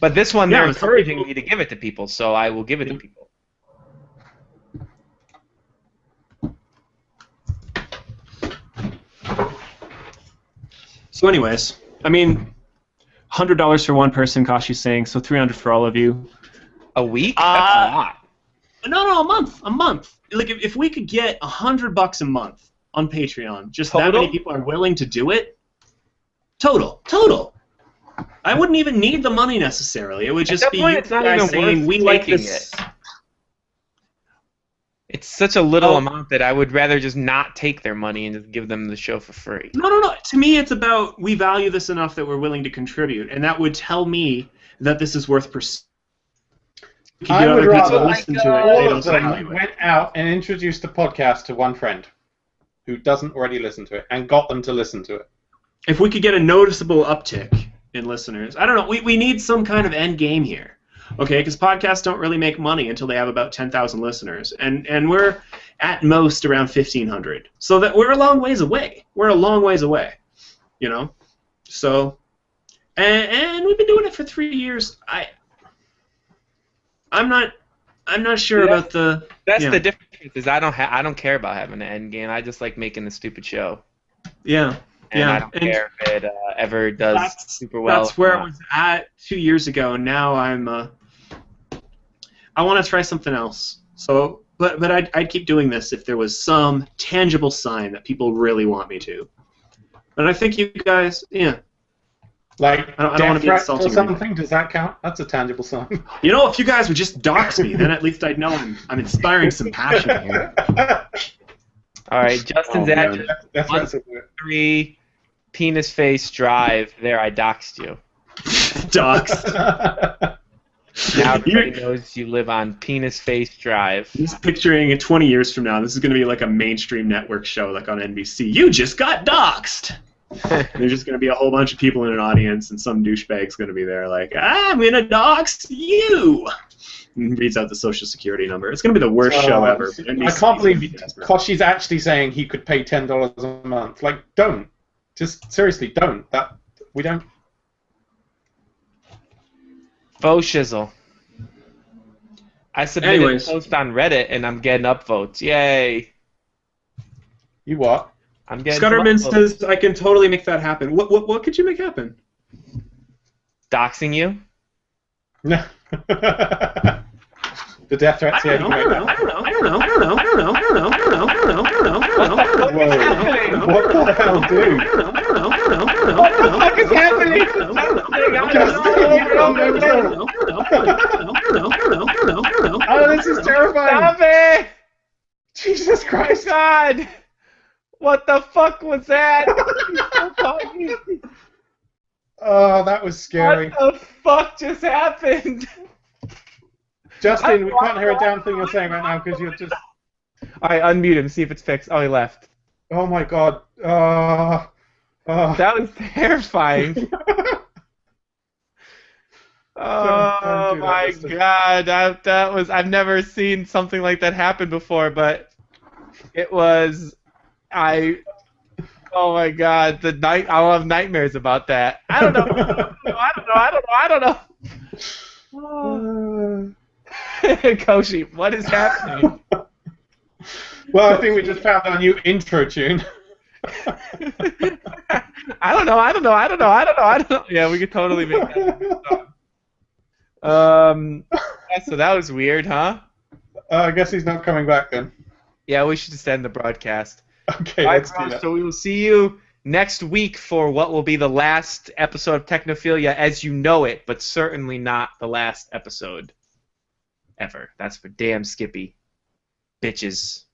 Speaker 3: But this one,
Speaker 1: Yeah,
Speaker 3: they're
Speaker 1: but some
Speaker 3: encouraging
Speaker 1: people-
Speaker 3: me to give it to people, so I will give it to people.
Speaker 1: So anyways, I mean, $100 for one person, Kashi's saying, so $300 for all of you.
Speaker 3: A week? That's a lot.
Speaker 1: No, a month. A month. Like, if we could get $100 a month on Patreon, just that
Speaker 3: Total?
Speaker 1: many people are willing to do it. Total. I wouldn't even need the money necessarily. It would just
Speaker 3: that
Speaker 1: be
Speaker 3: point,
Speaker 1: you
Speaker 3: it's not
Speaker 1: guys
Speaker 3: even
Speaker 1: saying
Speaker 3: worth
Speaker 1: we like
Speaker 3: taking
Speaker 1: this.
Speaker 3: it's such a little amount that I would rather just not take their money and just give them the show for free.
Speaker 1: No. To me, it's about we value this enough that we're willing to contribute, and that would tell me that this is worth pursuing.
Speaker 2: I would rather
Speaker 1: listen to it.
Speaker 2: all of them went out and introduced the podcast to one friend who doesn't already listen to it and got them to listen to it.
Speaker 1: If we could get a noticeable uptick in listeners, I don't know. We need some kind of end game here, okay? Because podcasts don't really make money until they have about 10,000 listeners, and we're at most around 1,500. So that we're a long ways away. We're a long ways away, you know. So, and we've been doing it for 3 years. I'm not sure about the.
Speaker 3: That's the difference. Is I don't care about having an end game. I just like making the stupid show.
Speaker 1: Yeah.
Speaker 3: And I don't care if it ever does super well.
Speaker 1: That's where I was at 2 years ago. Now I want to try something else. So, but I'd keep doing this if there was some tangible sign that people really want me to. And I think you guys,
Speaker 2: Like
Speaker 1: I don't want to be insulting
Speaker 2: or something. Does that count? That's a tangible sign.
Speaker 1: You know, if you guys would just dox me, then at least I'd know I'm inspiring some passion here.
Speaker 3: All right, Justin's address: 1-3 Penis Face Drive. There, I doxed you.
Speaker 1: Doxed.
Speaker 3: Now everybody knows you live on Penis Face Drive.
Speaker 1: Just picturing it 20 years from now, this is going to be like a mainstream network show, like on NBC. You just got doxed. There's just going to be a whole bunch of people in an audience, and some douchebag's going to be there like, I'm going to dox you. And reads out the social security number. It's going to be the worst show ever.
Speaker 2: I can't believe Koshi's actually saying he could pay $10 a month. Like, don't. Just seriously, don't. We don't.
Speaker 3: Faux shizzle. I submitted a post on Reddit, and I'm getting upvotes. Yay.
Speaker 2: You what?
Speaker 3: I'm getting
Speaker 1: Scudderman says I can totally make that happen. What could you make happen?
Speaker 3: Doxing you?
Speaker 2: No. The death threats.
Speaker 1: I don't know.
Speaker 2: What the hell, dude?
Speaker 3: What the fuck is happening?
Speaker 2: Oh, this is terrifying.
Speaker 3: Stop it!
Speaker 2: Jesus Christ.
Speaker 3: God! What the fuck was that?
Speaker 2: Oh, that was scary.
Speaker 3: What the fuck just happened?
Speaker 2: Justin, we can't hear a damn thing you're saying right now because you're just...
Speaker 3: Alright, unmute him, see if it's fixed. Oh, he left.
Speaker 2: Oh my god.
Speaker 3: That was terrifying. Oh my god, that was... I've never seen something like that happen before, but it was... Oh my god, I'll have nightmares about that. I don't know. Koshi, what is happening?
Speaker 2: Well, I think we just found our new intro tune.
Speaker 3: I don't know. Yeah, we could totally make that. So that was weird, huh?
Speaker 2: I guess he's not coming back then.
Speaker 3: Yeah, we should just end the broadcast.
Speaker 2: Okay, let's do that.
Speaker 3: So we will see you next week for what will be the last episode of Technophilia as you know it, but certainly not the last episode ever. That's for damn Skippy. Bitches.